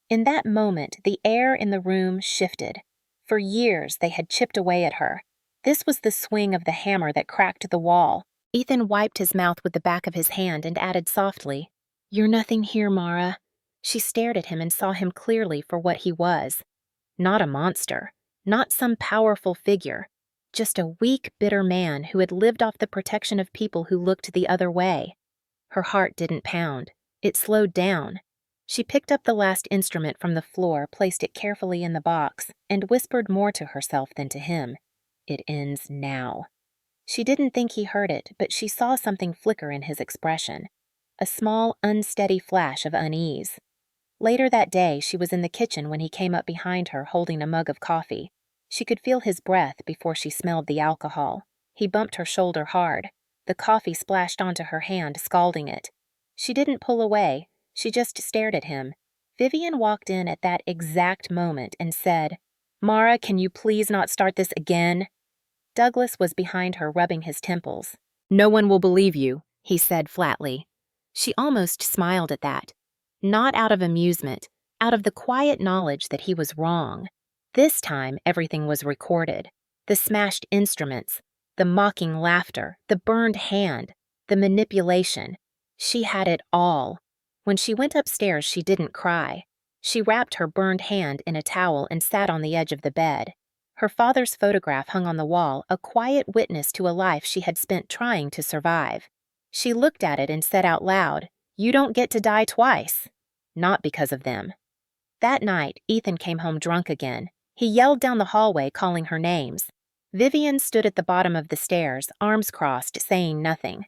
A: In that moment, the air in the room shifted. For years, they had chipped away at her. This was the swing of the hammer that cracked the wall. Ethan wiped his mouth with the back of his hand and added softly, "You're nothing here, Mara." She stared at him and saw him clearly for what he was. Not a monster, not some powerful figure, just a weak, bitter man who had lived off the protection of people who looked the other way. Her heart didn't pound. It slowed down. She picked up the last instrument from the floor, placed it carefully in the box, and whispered more to herself than to him. "It ends now." She didn't think he heard it, but she saw something flicker in his expression. A small, unsteady flash of unease. Later that day, she was in the kitchen when he came up behind her holding a mug of coffee. She could feel his breath before she smelled the alcohol. He bumped her shoulder hard. The coffee splashed onto her hand, scalding it. She didn't pull away. She just stared at him. Vivian walked in at that exact moment and said, "Mara, can you please not start this again?" Douglas was behind her, rubbing his temples. "No one will believe you," he said flatly. She almost smiled at that. Not out of amusement, out of the quiet knowledge that he was wrong. This time, everything was recorded. The smashed instruments, the mocking laughter, the burned hand, the manipulation. She had it all. When she went upstairs, she didn't cry. She wrapped her burned hand in a towel and sat on the edge of the bed. Her father's photograph hung on the wall, a quiet witness to a life she had spent trying to survive. She looked at it and said out loud, "You don't get to die twice." Not because of them. That night, Ethan came home drunk again. He yelled down the hallway, calling her names. Vivian stood at the bottom of the stairs, arms crossed, saying nothing.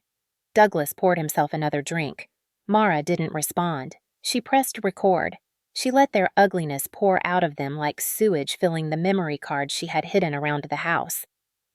A: Douglas poured himself another drink. Mara didn't respond. She pressed record. She let their ugliness pour out of them like sewage filling the memory cards she had hidden around the house.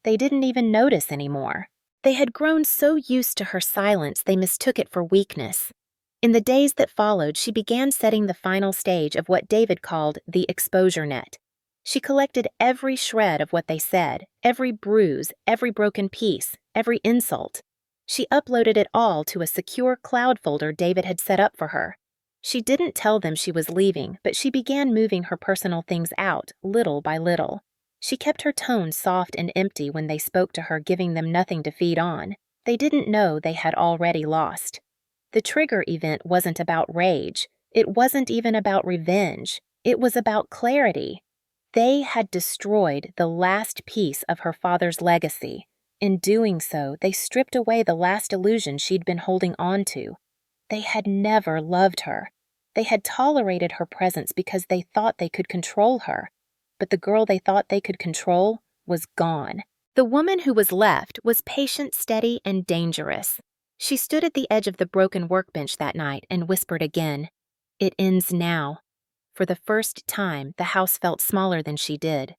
A: They didn't even notice anymore. They had grown so used to her silence they mistook it for weakness. In the days that followed, she began setting the final stage of what David called the exposure net. She collected every shred of what they said, every bruise, every broken piece, every insult. She uploaded it all to a secure cloud folder David had set up for her. She didn't tell them she was leaving, but she began moving her personal things out, little by little. She kept her tone soft and empty when they spoke to her, giving them nothing to feed on. They didn't know they had already lost. The trigger event wasn't about rage. It wasn't even about revenge. It was about clarity. They had destroyed the last piece of her father's legacy. In doing so, they stripped away the last illusion she'd been holding on to. They had never loved her. They had tolerated her presence because they thought they could control her. But the girl they thought they could control was gone. The woman who was left was patient, steady, and dangerous. She stood at the edge of the broken workbench that night and whispered again, "It ends now." For the first time, the house felt smaller than she did.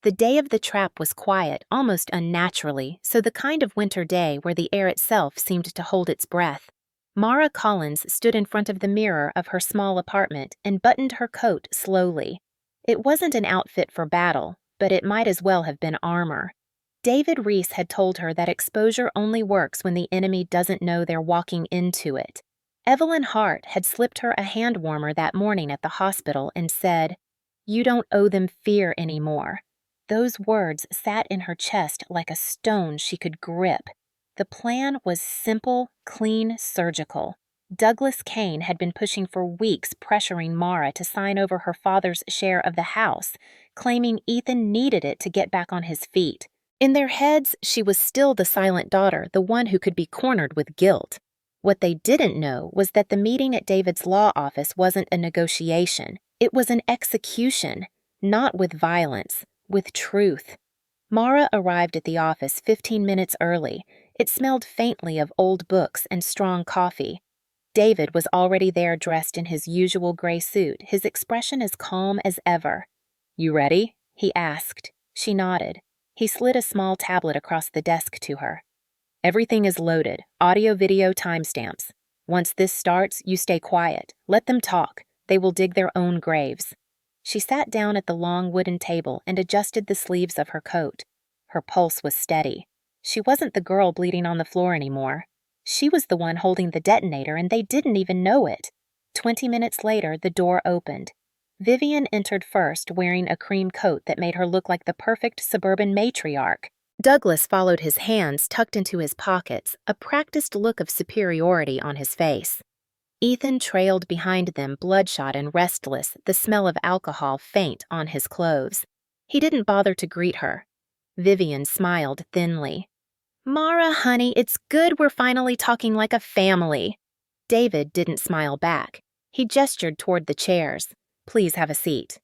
A: The day of the trap was quiet, almost unnaturally, so the kind of winter day where the air itself seemed to hold its breath. Mara Collins stood in front of the mirror of her small apartment and buttoned her coat slowly. It wasn't an outfit for battle, but it might as well have been armor. David Reese had told her that exposure only works when the enemy doesn't know they're walking into it. Evelyn Hart had slipped her a hand warmer that morning at the hospital and said, "You don't owe them fear anymore." Those words sat in her chest like a stone she could grip. The plan was simple, clean, surgical. Douglas Kane had been pushing for weeks, pressuring Mara to sign over her father's share of the house, claiming Ethan needed it to get back on his feet. In their heads, she was still the silent daughter, the one who could be cornered with guilt. What they didn't know was that the meeting at David's law office wasn't a negotiation. It was an execution, not with violence, with truth. Mara arrived at the office 15 minutes early. It smelled faintly of old books and strong coffee. David was already there, dressed in his usual gray suit, his expression as calm as ever. "You ready?" he asked. She nodded. He slid a small tablet across the desk to her. "Everything is loaded, audio, video, timestamps. Once this starts, you stay quiet. Let them talk. They will dig their own graves." She sat down at the long wooden table and adjusted the sleeves of her coat. Her pulse was steady. She wasn't the girl bleeding on the floor anymore. She was the one holding the detonator, and they didn't even know it. 20 minutes later, the door opened. Vivian entered first, wearing a cream coat that made her look like the perfect suburban matriarch. Douglas followed, his hands tucked into his pockets, a practiced look of superiority on his face. Ethan trailed behind them, bloodshot and restless, the smell of alcohol faint on his clothes. He didn't bother to greet her. Vivian smiled thinly. "Mara, honey, it's good we're finally talking like a family." David didn't smile back. He gestured toward the chairs. "Please have a seat."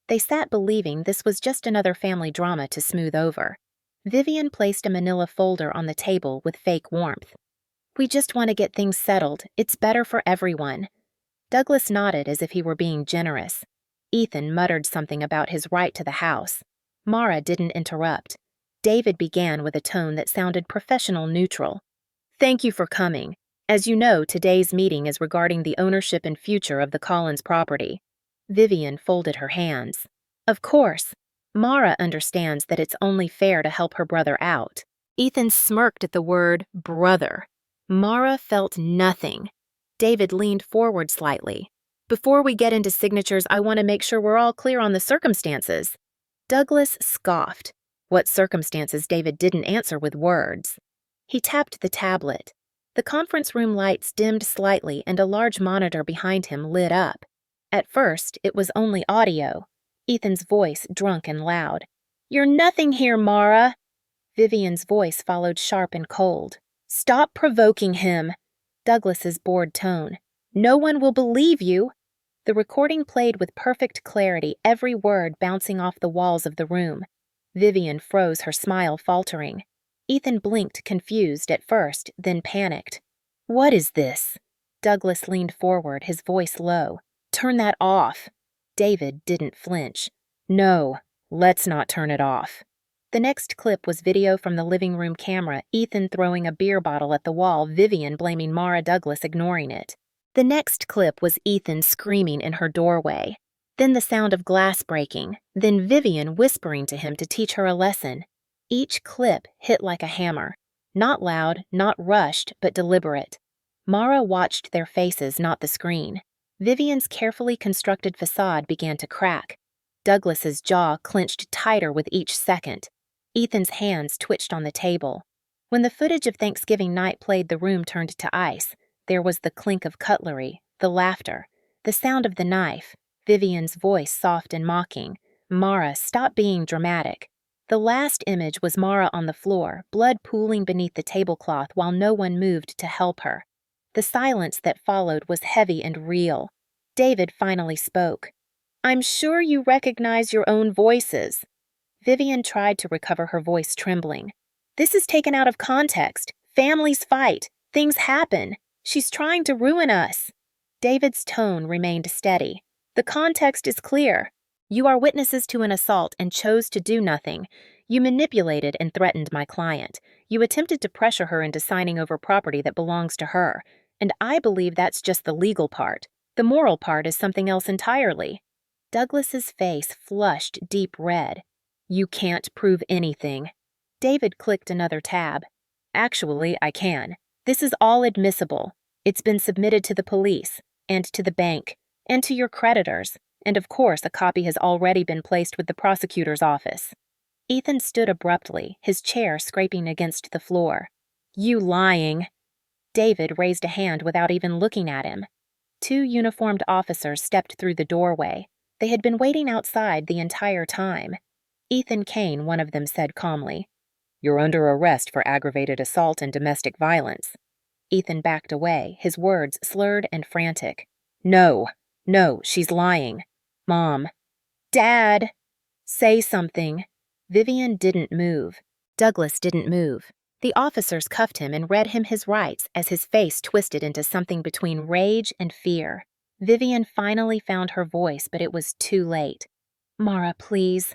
A: They sat, believing this was just another family drama to smooth over. Vivian placed a manila folder on the table with fake warmth. "We just want to get things settled. It's better for everyone." Douglas nodded as if he were being generous. Ethan muttered something about his right to the house. Mara didn't interrupt. David began with a tone that sounded professional neutral. "Thank you for coming. As you know, today's meeting is regarding the ownership and future of the Collins property." Vivian folded her hands. "Of course. Mara understands that it's only fair to help her brother out." Ethan smirked at the word brother. Mara felt nothing. David leaned forward slightly. "Before we get into signatures, I want to make sure we're all clear on the circumstances." Douglas scoffed. What circumstances? David didn't answer with words. He tapped the tablet. The conference room lights dimmed slightly and a large monitor behind him lit up. At first, it was only audio. Ethan's voice drunk and loud. "You're nothing here, Mara." Vivian's voice followed, sharp and cold. "Stop provoking him." Douglas's bored tone. "No one will believe you." The recording played with perfect clarity, every word bouncing off the walls of the room. Vivian froze, her smile faltering. Ethan blinked, confused at first, then panicked. "What is this?" Douglas leaned forward, his voice low. "Turn that off." David didn't flinch. "No, let's not turn it off." The next clip was video from the living room camera, Ethan throwing a beer bottle at the wall, Vivian blaming Mara, Douglas ignoring it. The next clip was Ethan screaming in her doorway. Then the sound of glass breaking, then Vivian whispering to him to teach her a lesson. Each clip hit like a hammer. Not loud, not rushed, but deliberate. Mara watched their faces, not the screen. Vivian's carefully constructed facade began to crack. Douglas's jaw clenched tighter with each second. Ethan's hands twitched on the table. When the footage of Thanksgiving night played, the room turned to ice. There was the clink of cutlery, the laughter, the sound of the knife, Vivian's voice soft and mocking. "Mara, stop being dramatic." The last image was Mara on the floor, blood pooling beneath the tablecloth while no one moved to help her. The silence that followed was heavy and real. David finally spoke. "I'm sure you recognize your own voices." Vivian tried to recover her voice, trembling. "This is taken out of context. Families fight. Things happen. She's trying to ruin us." David's tone remained steady. "The context is clear. You are witnesses to an assault and chose to do nothing. You manipulated and threatened my client. You attempted to pressure her into signing over property that belongs to her. And I believe that's just the legal part. The moral part is something else entirely." Douglas's face flushed deep red. "You can't prove anything." David clicked another tab. "Actually, I can. This is all admissible. It's been submitted to the police, and to the bank, and to your creditors, and of course a copy has already been placed with the prosecutor's office." Ethan stood abruptly, his chair scraping against the floor. "You lying!" David raised a hand without even looking at him. Two uniformed officers stepped through the doorway. They had been waiting outside the entire time. Ethan Kane, one of them, said calmly, "You're under arrest for aggravated assault and domestic violence." Ethan backed away, his words slurred and frantic. No, she's lying. Mom. Dad! Say something." Vivian didn't move. Douglas didn't move. The officers cuffed him and read him his rights as his face twisted into something between rage and fear. Vivian finally found her voice, but it was too late. "Mara, please.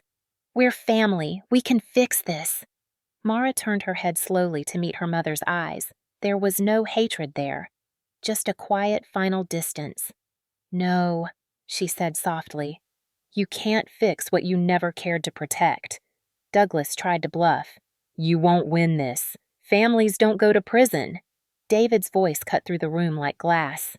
A: We're family. We can fix this." Mara turned her head slowly to meet her mother's eyes. There was no hatred there, just a quiet final distance. "No," she said softly. "You can't fix what you never cared to protect." Douglas tried to bluff. "You won't win this. Families don't go to prison." David's voice cut through the room like glass.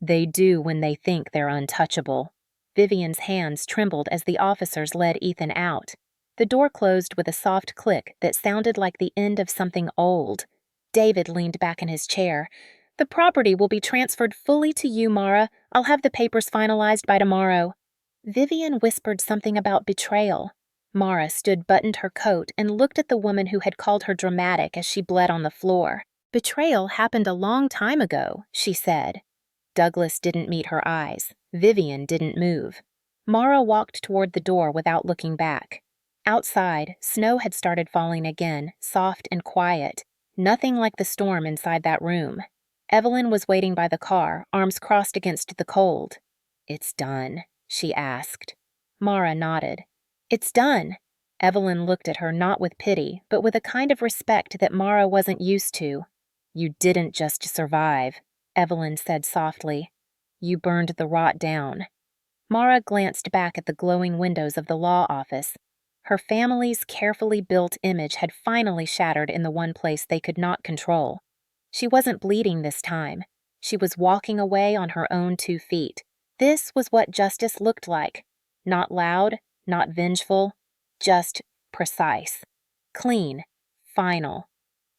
A: "They do when they think they're untouchable." Vivian's hands trembled as the officers led Ethan out. The door closed with a soft click that sounded like the end of something old. David leaned back in his chair. "The property will be transferred fully to you, Mara. I'll have the papers finalized by tomorrow." Vivian whispered something about betrayal. Mara buttoned her coat and looked at the woman who had called her dramatic as she bled on the floor. "Betrayal happened a long time ago," she said. Douglas didn't meet her eyes. Vivian didn't move. Mara walked toward the door without looking back. Outside, snow had started falling again, soft and quiet. Nothing like the storm inside that room. Evelyn was waiting by the car, arms crossed against the cold. "It's done," she asked. Mara nodded. "It's done." Evelyn looked at her not with pity, but with a kind of respect that Mara wasn't used to. "You didn't just survive," Evelyn said softly. "You burned the rot down." Mara glanced back at the glowing windows of the law office. Her family's carefully built image had finally shattered in the one place they could not control. She wasn't bleeding this time. She was walking away on her own 2 feet. This was what justice looked like. Not loud, not vengeful, just precise. Clean. Final.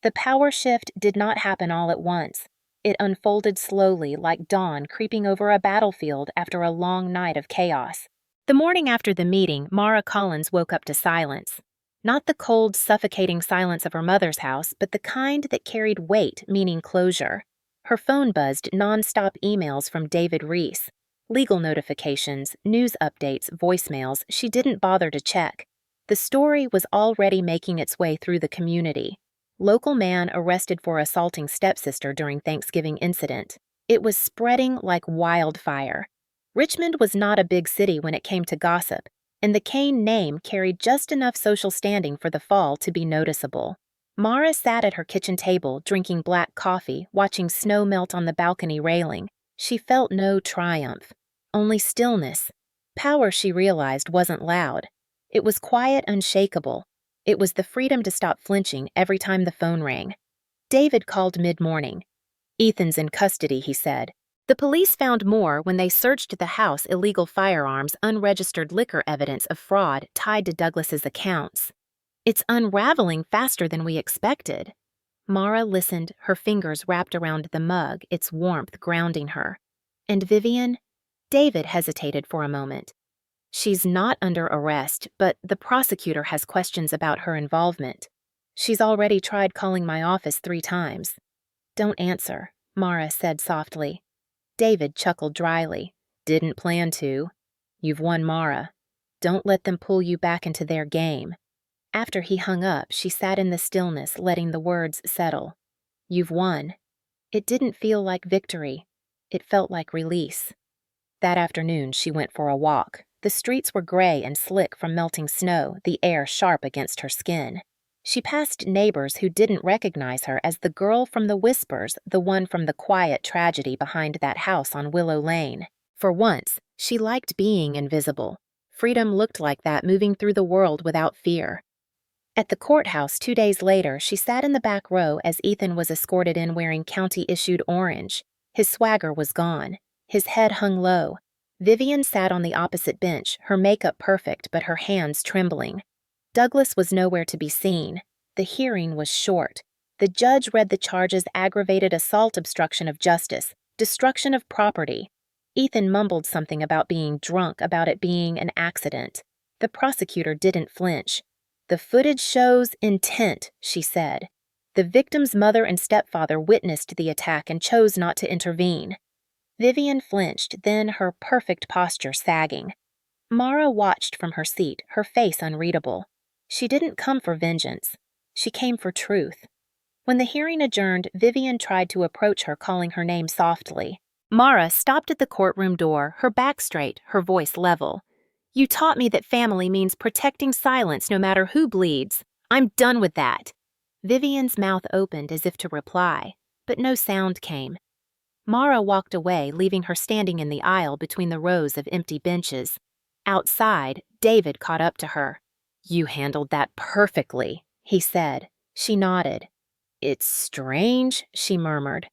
A: The power shift did not happen all at once. It unfolded slowly, like dawn creeping over a battlefield after a long night of chaos. The morning after the meeting, Mara Collins woke up to silence. Not the cold, suffocating silence of her mother's house, but the kind that carried weight, meaning closure. Her phone buzzed non-stop emails from David Reese. Legal notifications, news updates, voicemails she didn't bother to check. The story was already making its way through the community. Local man arrested for assaulting stepsister during Thanksgiving incident. It was spreading like wildfire. Richmond was not a big city when it came to gossip, and the Kane name carried just enough social standing for the fall to be noticeable. Mara sat at her kitchen table, drinking black coffee, watching snow melt on the balcony railing. She felt no triumph, only stillness. Power, she realized, wasn't loud. It was quiet, unshakable. It was the freedom to stop flinching every time the phone rang. David called mid-morning. "Ethan's in custody," he said. The police found more when they searched the house: illegal firearms, unregistered liquor, evidence of fraud tied to Douglas's accounts. "It's unraveling faster than we expected." Mara listened, her fingers wrapped around the mug, its warmth grounding her. "And Vivian?" David hesitated for a moment. "She's not under arrest, but the prosecutor has questions about her involvement. She's already tried calling my office 3 times. "Don't answer," Mara said softly. David chuckled dryly. "Didn't plan to. You've won, Mara. Don't let them pull you back into their game." After he hung up, she sat in the stillness, letting the words settle. "You've won." It didn't feel like victory. It felt like release. That afternoon, she went for a walk. The streets were gray and slick from melting snow, the air sharp against her skin. She passed neighbors who didn't recognize her as the girl from the whispers, the one from the quiet tragedy behind that house on Willow Lane. For once, she liked being invisible. Freedom looked like that, moving through the world without fear. At the courthouse 2 days later, she sat in the back row as Ethan was escorted in wearing county-issued orange. His swagger was gone. His head hung low. Vivian sat on the opposite bench, her makeup perfect but her hands trembling. Douglas was nowhere to be seen. The hearing was short. The judge read the charges: aggravated assault, obstruction of justice, destruction of property. Ethan mumbled something about being drunk, about it being an accident. The prosecutor didn't flinch. "The footage shows intent," she said. "The victim's mother and stepfather witnessed the attack and chose not to intervene." Vivian flinched, then her perfect posture sagging. Mara watched from her seat, her face unreadable. She didn't come for vengeance. She came for truth. When the hearing adjourned, Vivian tried to approach her, calling her name softly. Mara stopped at the courtroom door, her back straight, her voice level. "You taught me that family means protecting silence no matter who bleeds. I'm done with that." Vivian's mouth opened as if to reply, but no sound came. Mara walked away, leaving her standing in the aisle between the rows of empty benches. Outside, David caught up to her. "You handled that perfectly," he said. She nodded. "It's strange," she murmured.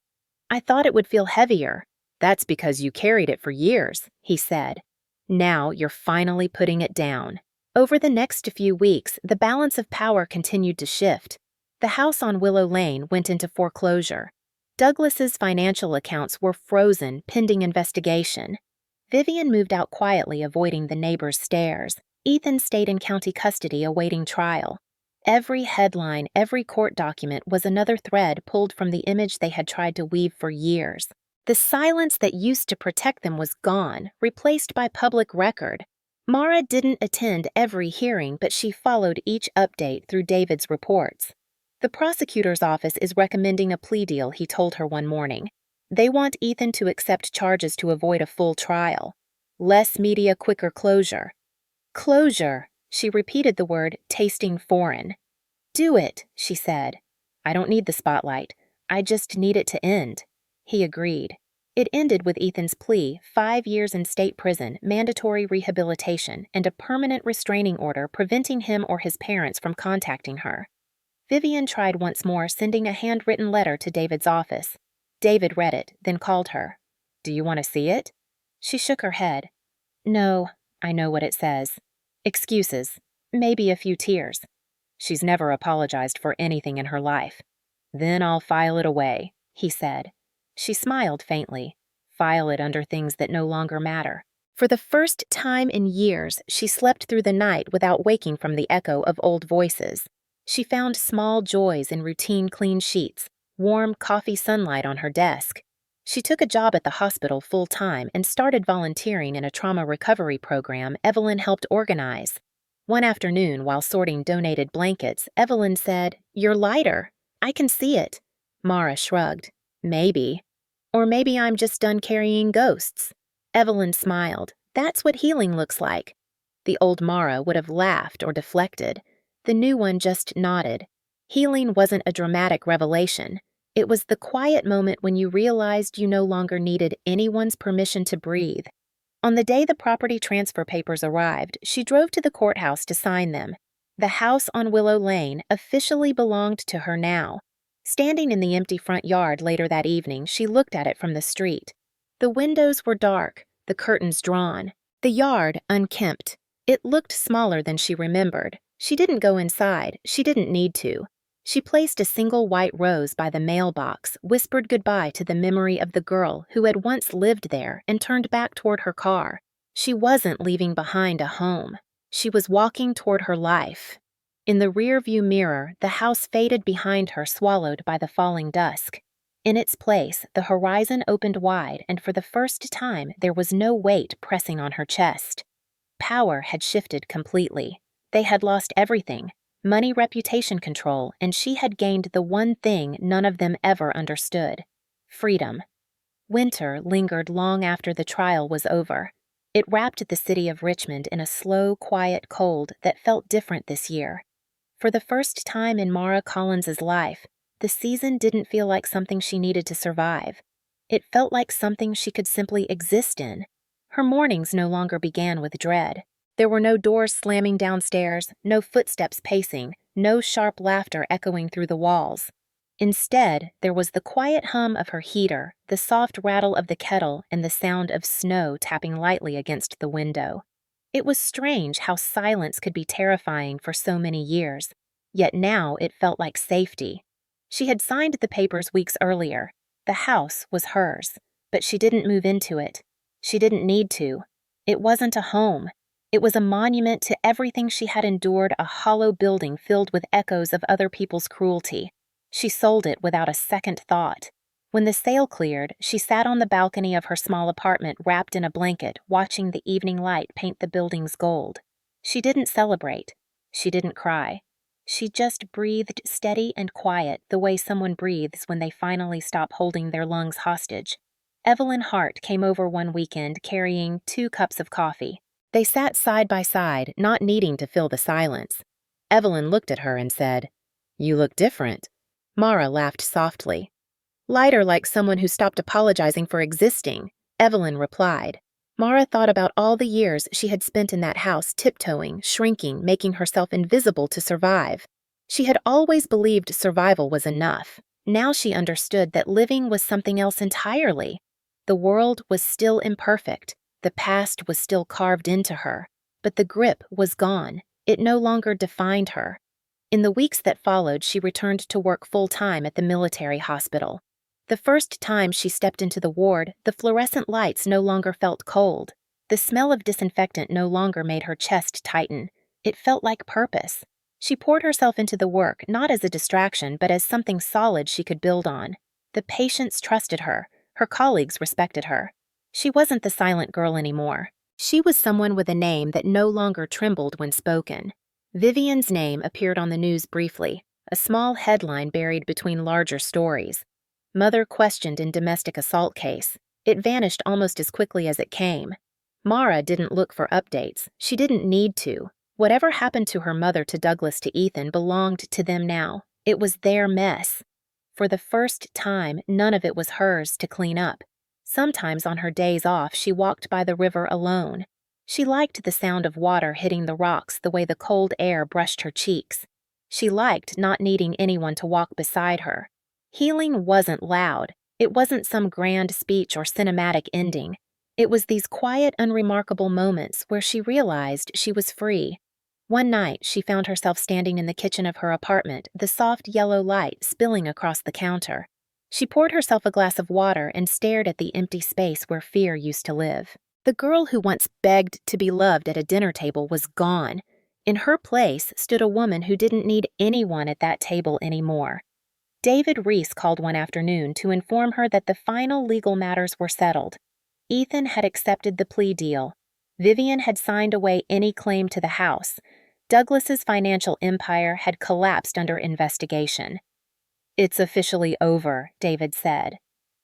A: "I thought it would feel heavier." "That's because you carried it for years," he said. "Now you're finally putting it down." Over the next few weeks, the balance of power continued to shift. The house on Willow Lane went into foreclosure. Douglas's financial accounts were frozen, pending investigation. Vivian moved out quietly, avoiding the neighbors' stares. Ethan stayed in county custody, awaiting trial. Every headline, every court document was another thread pulled from the image they had tried to weave for years. The silence that used to protect them was gone, replaced by public record. Mara didn't attend every hearing, but she followed each update through David's reports. "The prosecutor's office is recommending a plea deal," he told her one morning. "They want Ethan to accept charges to avoid a full trial. Less media, quicker closure." "Closure," she repeated the word, tasting foreign. "Do it," she said. "I don't need the spotlight. I just need it to end." He agreed. It ended with Ethan's plea: 5 years in state prison, mandatory rehabilitation, and a permanent restraining order preventing him or his parents from contacting her. Vivian tried once more, sending a handwritten letter to David's office. David read it, then called her. "Do you want to see it?" She shook her head. "No, I know what it says. Excuses. Maybe a few tears." "She's never apologized for anything in her life." "Then I'll file it away," he said. She smiled faintly. "File it under things that no longer matter." For the first time in years, she slept through the night without waking from the echo of old voices. She found small joys in routine clean sheets, warm coffee sunlight on her desk. She took a job at the hospital full-time and started volunteering in a trauma recovery program Evelyn helped organize. One afternoon, while sorting donated blankets, Evelyn said, "You're lighter. I can see it." Mara shrugged. "Maybe. Or maybe I'm just done carrying ghosts." Evelyn smiled. "That's what healing looks like." The old Mara would have laughed or deflected. The new one just nodded. Healing wasn't a dramatic revelation. It was the quiet moment when you realized you no longer needed anyone's permission to breathe. On the day the property transfer papers arrived, she drove to the courthouse to sign them. The house on Willow Lane officially belonged to her now. Standing in the empty front yard later that evening, she looked at it from the street. The windows were dark, the curtains drawn, the yard unkempt. It looked smaller than she remembered. She didn't go inside. She didn't need to. She placed a single white rose by the mailbox, whispered goodbye to the memory of the girl who had once lived there, and turned back toward her car. She wasn't leaving behind a home. She was walking toward her life. In the rearview mirror, the house faded behind her, swallowed by the falling dusk. In its place, the horizon opened wide, and for the first time, there was no weight pressing on her chest. Power had shifted completely. They had lost everything: money, reputation, control, and she had gained the one thing none of them ever understood: freedom. Winter lingered long after the trial was over. It wrapped the city of Richmond in a slow, quiet cold that felt different this year. For the first time in Mara Collins's life, the season didn't feel like something she needed to survive. It felt like something she could simply exist in. Her mornings no longer began with dread. There were no doors slamming downstairs, no footsteps pacing, no sharp laughter echoing through the walls. Instead, there was the quiet hum of her heater, the soft rattle of the kettle, and the sound of snow tapping lightly against the window. It was strange how silence could be terrifying for so many years, yet now it felt like safety. She had signed the papers weeks earlier. The house was hers, but she didn't move into it. She didn't need to. It wasn't a home. It was a monument to everything she had endured, a hollow building filled with echoes of other people's cruelty. She sold it without a second thought. When the sale cleared, she sat on the balcony of her small apartment wrapped in a blanket, watching the evening light paint the buildings gold. She didn't celebrate. She didn't cry. She just breathed steady and quiet, the way someone breathes when they finally stop holding their lungs hostage. Evelyn Hart came over one weekend carrying 2 cups of coffee. They sat side by side, not needing to fill the silence. Evelyn looked at her and said, "You look different." Mara laughed softly. "Lighter, like someone who stopped apologizing for existing," Evelyn replied. Mara thought about all the years she had spent in that house, tiptoeing, shrinking, making herself invisible to survive. She had always believed survival was enough. Now she understood that living was something else entirely. The world was still imperfect. The past was still carved into her. But the grip was gone. It no longer defined her. In the weeks that followed, she returned to work full-time at the military hospital. The first time she stepped into the ward, the fluorescent lights no longer felt cold. The smell of disinfectant no longer made her chest tighten. It felt like purpose. She poured herself into the work, not as a distraction, but as something solid she could build on. The patients trusted her. Her colleagues respected her. She wasn't the silent girl anymore. She was someone with a name that no longer trembled when spoken. Vivian's name appeared on the news briefly, a small headline buried between larger stories. Mother questioned in domestic assault case. It vanished almost as quickly as it came. Mara didn't look for updates. She didn't need to. Whatever happened to her mother, to Douglas, to Ethan, belonged to them now. It was their mess. For the first time, none of it was hers to clean up. Sometimes on her days off, she walked by the river alone. She liked the sound of water hitting the rocks, the way the cold air brushed her cheeks. She liked not needing anyone to walk beside her. Healing wasn't loud. It wasn't some grand speech or cinematic ending. It was these quiet, unremarkable moments where she realized she was free. One night, she found herself standing in the kitchen of her apartment, the soft yellow light spilling across the counter. She poured herself a glass of water and stared at the empty space where fear used to live. The girl who once begged to be loved at a dinner table was gone. In her place stood a woman who didn't need anyone at that table anymore. David Reese called one afternoon to inform her that the final legal matters were settled. Ethan had accepted the plea deal. Vivian had signed away any claim to the house. Douglas's financial empire had collapsed under investigation. "It's officially over," David said.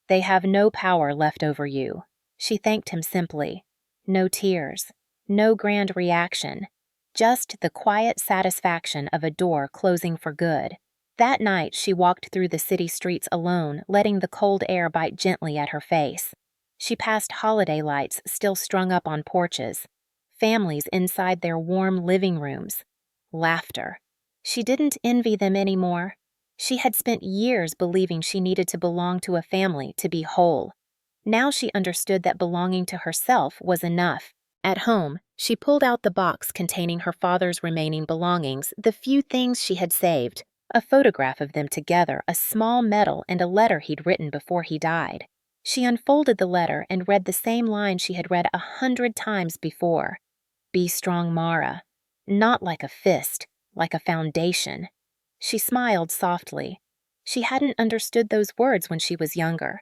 A: "They have no power left over you." She thanked him simply. No tears, no grand reaction, just the quiet satisfaction of a door closing for good. That night, she walked through the city streets alone, letting the cold air bite gently at her face. She passed holiday lights still strung up on porches, families inside their warm living rooms, laughter. She didn't envy them anymore. She had spent years believing she needed to belong to a family to be whole. Now she understood that belonging to herself was enough. At home, she pulled out the box containing her father's remaining belongings, the few things she had saved, a photograph of them together, a small medal, and a letter he'd written before he died. She unfolded the letter and read the same line she had read 100 times before. Be strong, Mara. Not like a fist, like a foundation. She smiled softly. She hadn't understood those words when she was younger.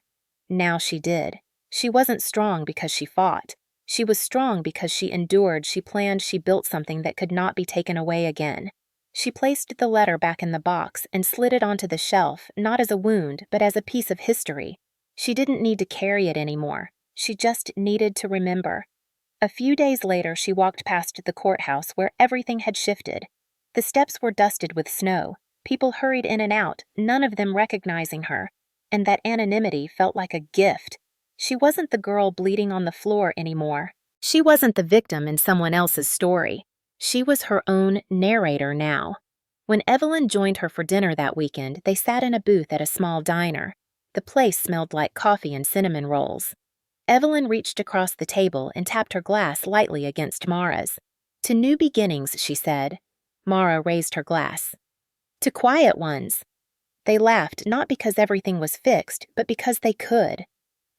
A: Now she did. She wasn't strong because she fought. She was strong because she endured, she planned, she built something that could not be taken away again. She placed the letter back in the box and slid it onto the shelf, not as a wound, but as a piece of history. She didn't need to carry it anymore. She just needed to remember. A few days later, she walked past the courthouse where everything had shifted. The steps were dusted with snow. People hurried in and out, none of them recognizing her. And that anonymity felt like a gift. She wasn't the girl bleeding on the floor anymore. She wasn't the victim in someone else's story. She was her own narrator now. When Evelyn joined her for dinner that weekend, they sat in a booth at a small diner. The place smelled like coffee and cinnamon rolls. Evelyn reached across the table and tapped her glass lightly against Mara's. To new beginnings, she said. Mara raised her glass. To quiet ones. They laughed, not because everything was fixed, but because they could.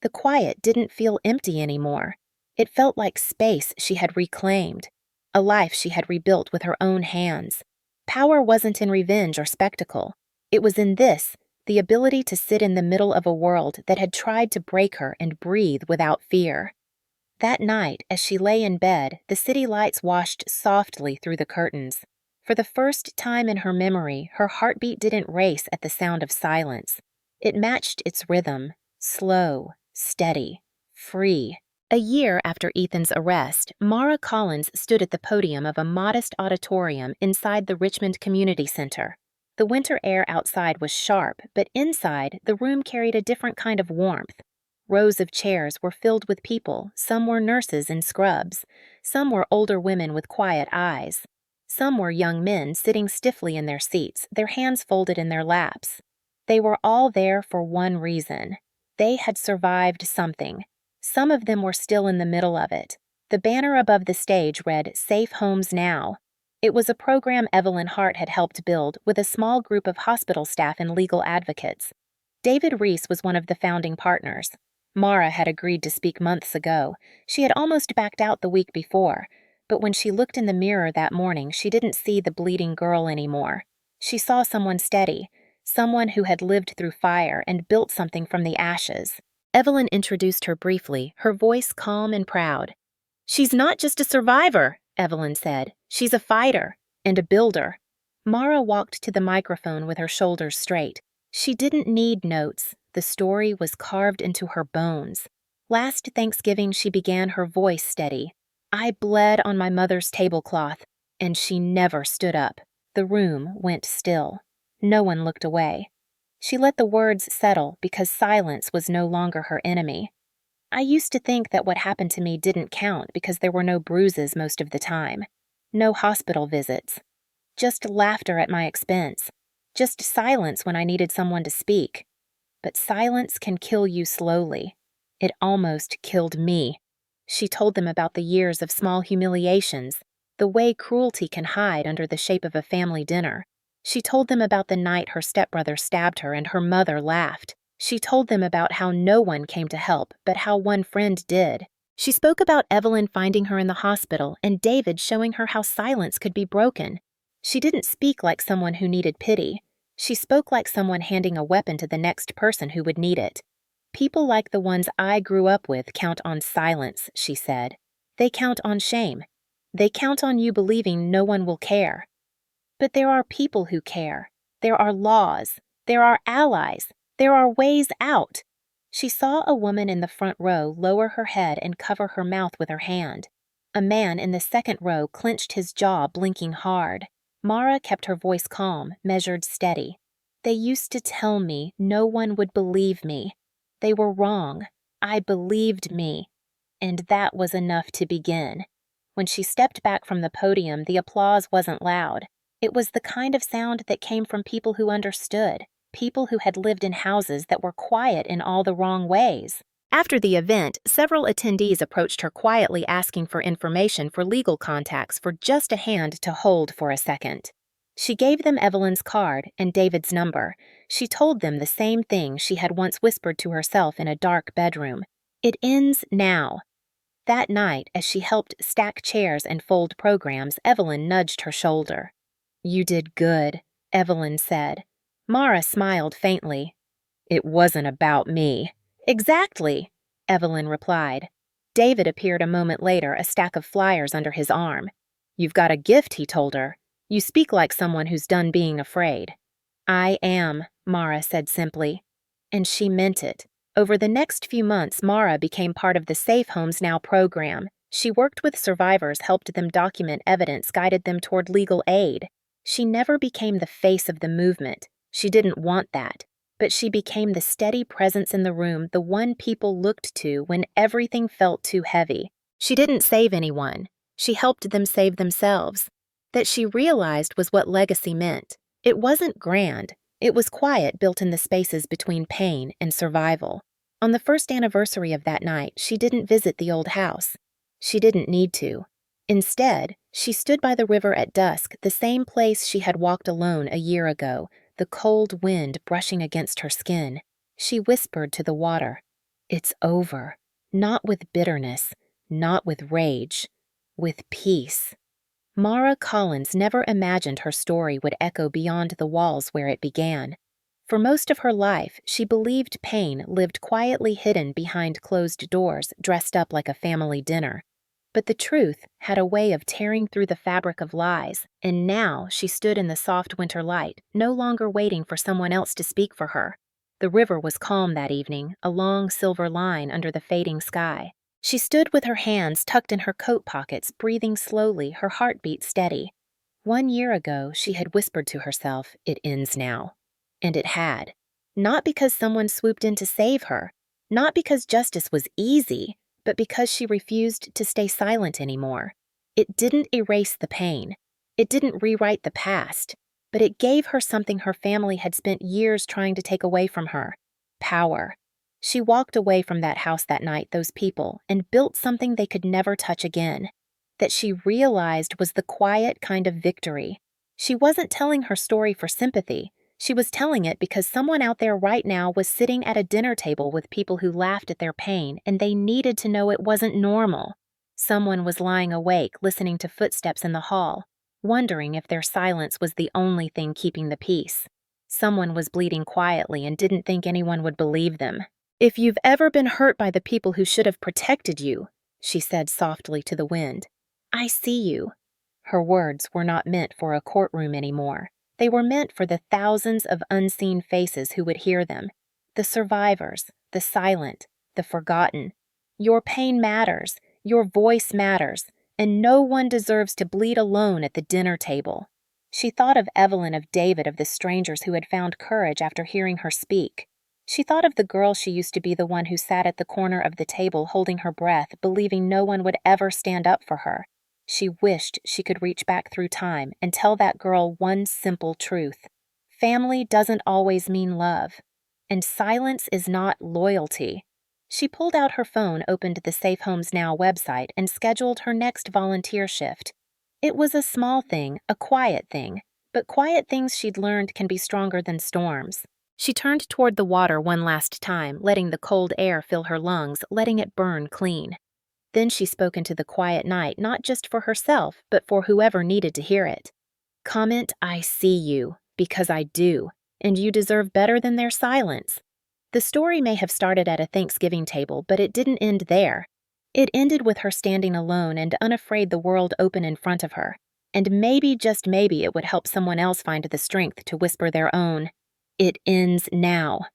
A: The quiet didn't feel empty anymore. It felt like space she had reclaimed, a life she had rebuilt with her own hands. Power wasn't in revenge or spectacle. It was in this, the ability to sit in the middle of a world that had tried to break her and breathe without fear. That night, as she lay in bed, the city lights washed softly through the curtains. For the first time in her memory, her heartbeat didn't race at the sound of silence. It matched its rhythm, slow, steady, free. A year after Ethan's arrest, Mara Collins stood at the podium of a modest auditorium inside the Richmond Community Center. The winter air outside was sharp, but inside, the room carried a different kind of warmth. Rows of chairs were filled with people. Some were nurses in scrubs. Some were older women with quiet eyes. Some were young men sitting stiffly in their seats, their hands folded in their laps. They were all there for one reason. They had survived something. Some of them were still in the middle of it. The banner above the stage read, "Safe Homes Now." It was a program Evelyn Hart had helped build with a small group of hospital staff and legal advocates. David Reese was one of the founding partners. Mara had agreed to speak months ago. She had almost backed out the week before, but when she looked in the mirror that morning, she didn't see the bleeding girl anymore. She saw someone steady, someone who had lived through fire and built something from the ashes. Evelyn introduced her briefly, her voice calm and proud. "She's not just a survivor," Evelyn said. "She's a fighter and a builder." Mara walked to the microphone with her shoulders straight. She didn't need notes. The story was carved into her bones. Last Thanksgiving, she began, her voice steady. "I bled on my mother's tablecloth," and she never stood up. The room went still. No one looked away. She let the words settle because silence was no longer her enemy. "I used to think that what happened to me didn't count because there were no bruises most of the time. No hospital visits. Just laughter at my expense. Just silence when I needed someone to speak. But silence can kill you slowly. It almost killed me." She told them about the years of small humiliations, the way cruelty can hide under the shape of a family dinner. She told them about the night her stepbrother stabbed her and her mother laughed. She told them about how no one came to help, but how one friend did. She spoke about Evelyn finding her in the hospital and David showing her how silence could be broken. She didn't speak like someone who needed pity. She spoke like someone handing a weapon to the next person who would need it. "People like the ones I grew up with count on silence," she said. "They count on shame. They count on you believing no one will care. But there are people who care. There are laws. There are allies. There are ways out." She saw a woman in the front row lower her head and cover her mouth with her hand. A man in the second row clenched his jaw, blinking hard. Mara kept her voice calm, measured, steady. They used to tell me no one would believe me. They were wrong. I believed me. And that was enough to begin. When she stepped back from the podium, the applause wasn't loud. It was the kind of sound that came from people who understood, people who had lived in houses that were quiet in all the wrong ways. After the event, several attendees approached her quietly asking for information for legal contacts for just a hand to hold for a second. She gave them Evelyn's card and David's number. She told them the same thing she had once whispered to herself in a dark bedroom. It ends now. That night, as she helped stack chairs and fold programs, Evelyn nudged her shoulder. "You did good," Evelyn said. Mara smiled faintly. "It wasn't about me." "Exactly," Evelyn replied. David appeared a moment later, a stack of flyers under his arm. "You've got a gift," he told her. "You speak like someone who's done being afraid." "I am," Mara said simply. And she meant it. Over the next few months, Mara became part of the Safe Homes Now program. She worked with survivors, helped them document evidence, guided them toward legal aid. She never became the face of the movement. She didn't want that. But she became the steady presence in the room, the one people looked to when everything felt too heavy. She didn't save anyone. She helped them save themselves. That she realized was what legacy meant. It wasn't grand. It was quiet, built in the spaces between pain and survival. On the first anniversary of that night, she didn't visit the old house. She didn't need to. Instead, she stood by the river at dusk, the same place she had walked alone a year ago, the cold wind brushing against her skin. She whispered to the water, "It's over." Not with bitterness, not with rage, with peace. Mara Collins never imagined her story would echo beyond the walls where it began. For most of her life, she believed pain lived quietly hidden behind closed doors, dressed up like a family dinner. But the truth had a way of tearing through the fabric of lies, and now she stood in the soft winter light, no longer waiting for someone else to speak for her. The river was calm that evening, a long silver line under the fading sky. She stood with her hands tucked in her coat pockets, breathing slowly, her heartbeat steady. 1 year ago, she had whispered to herself, "It ends now." And it had. Not because someone swooped in to save her, not because justice was easy, but because she refused to stay silent anymore. It didn't erase the pain. It didn't rewrite the past, but it gave her something her family had spent years trying to take away from her: power. She walked away from that house that night, those people, and built something they could never touch again. That she realized was the quiet kind of victory. She wasn't telling her story for sympathy. She was telling it because someone out there right now was sitting at a dinner table with people who laughed at their pain, and they needed to know it wasn't normal. Someone was lying awake, listening to footsteps in the hall, wondering if their silence was the only thing keeping the peace. Someone was bleeding quietly and didn't think anyone would believe them. "If you've ever been hurt by the people who should have protected you," she said softly to the wind, "I see you." Her words were not meant for a courtroom anymore. They were meant for the thousands of unseen faces who would hear them. The survivors, the silent, the forgotten. Your pain matters, your voice matters, and no one deserves to bleed alone at the dinner table. She thought of Evelyn, of David, of the strangers who had found courage after hearing her speak. She thought of the girl she used to be, the one who sat at the corner of the table holding her breath, believing no one would ever stand up for her. She wished she could reach back through time and tell that girl one simple truth. Family doesn't always mean love, and silence is not loyalty. She pulled out her phone, opened the Safe Homes Now website, and scheduled her next volunteer shift. It was a small thing, a quiet thing, but quiet things she'd learned can be stronger than storms. She turned toward the water one last time, letting the cold air fill her lungs, letting it burn clean. Then she spoke into the quiet night, not just for herself, but for whoever needed to hear it. "Comment, I see you, because I do, and you deserve better than their silence." The story may have started at a Thanksgiving table, but it didn't end there. It ended with her standing alone and unafraid, the world open in front of her. And maybe, just maybe, it would help someone else find the strength to whisper their own, "It ends now."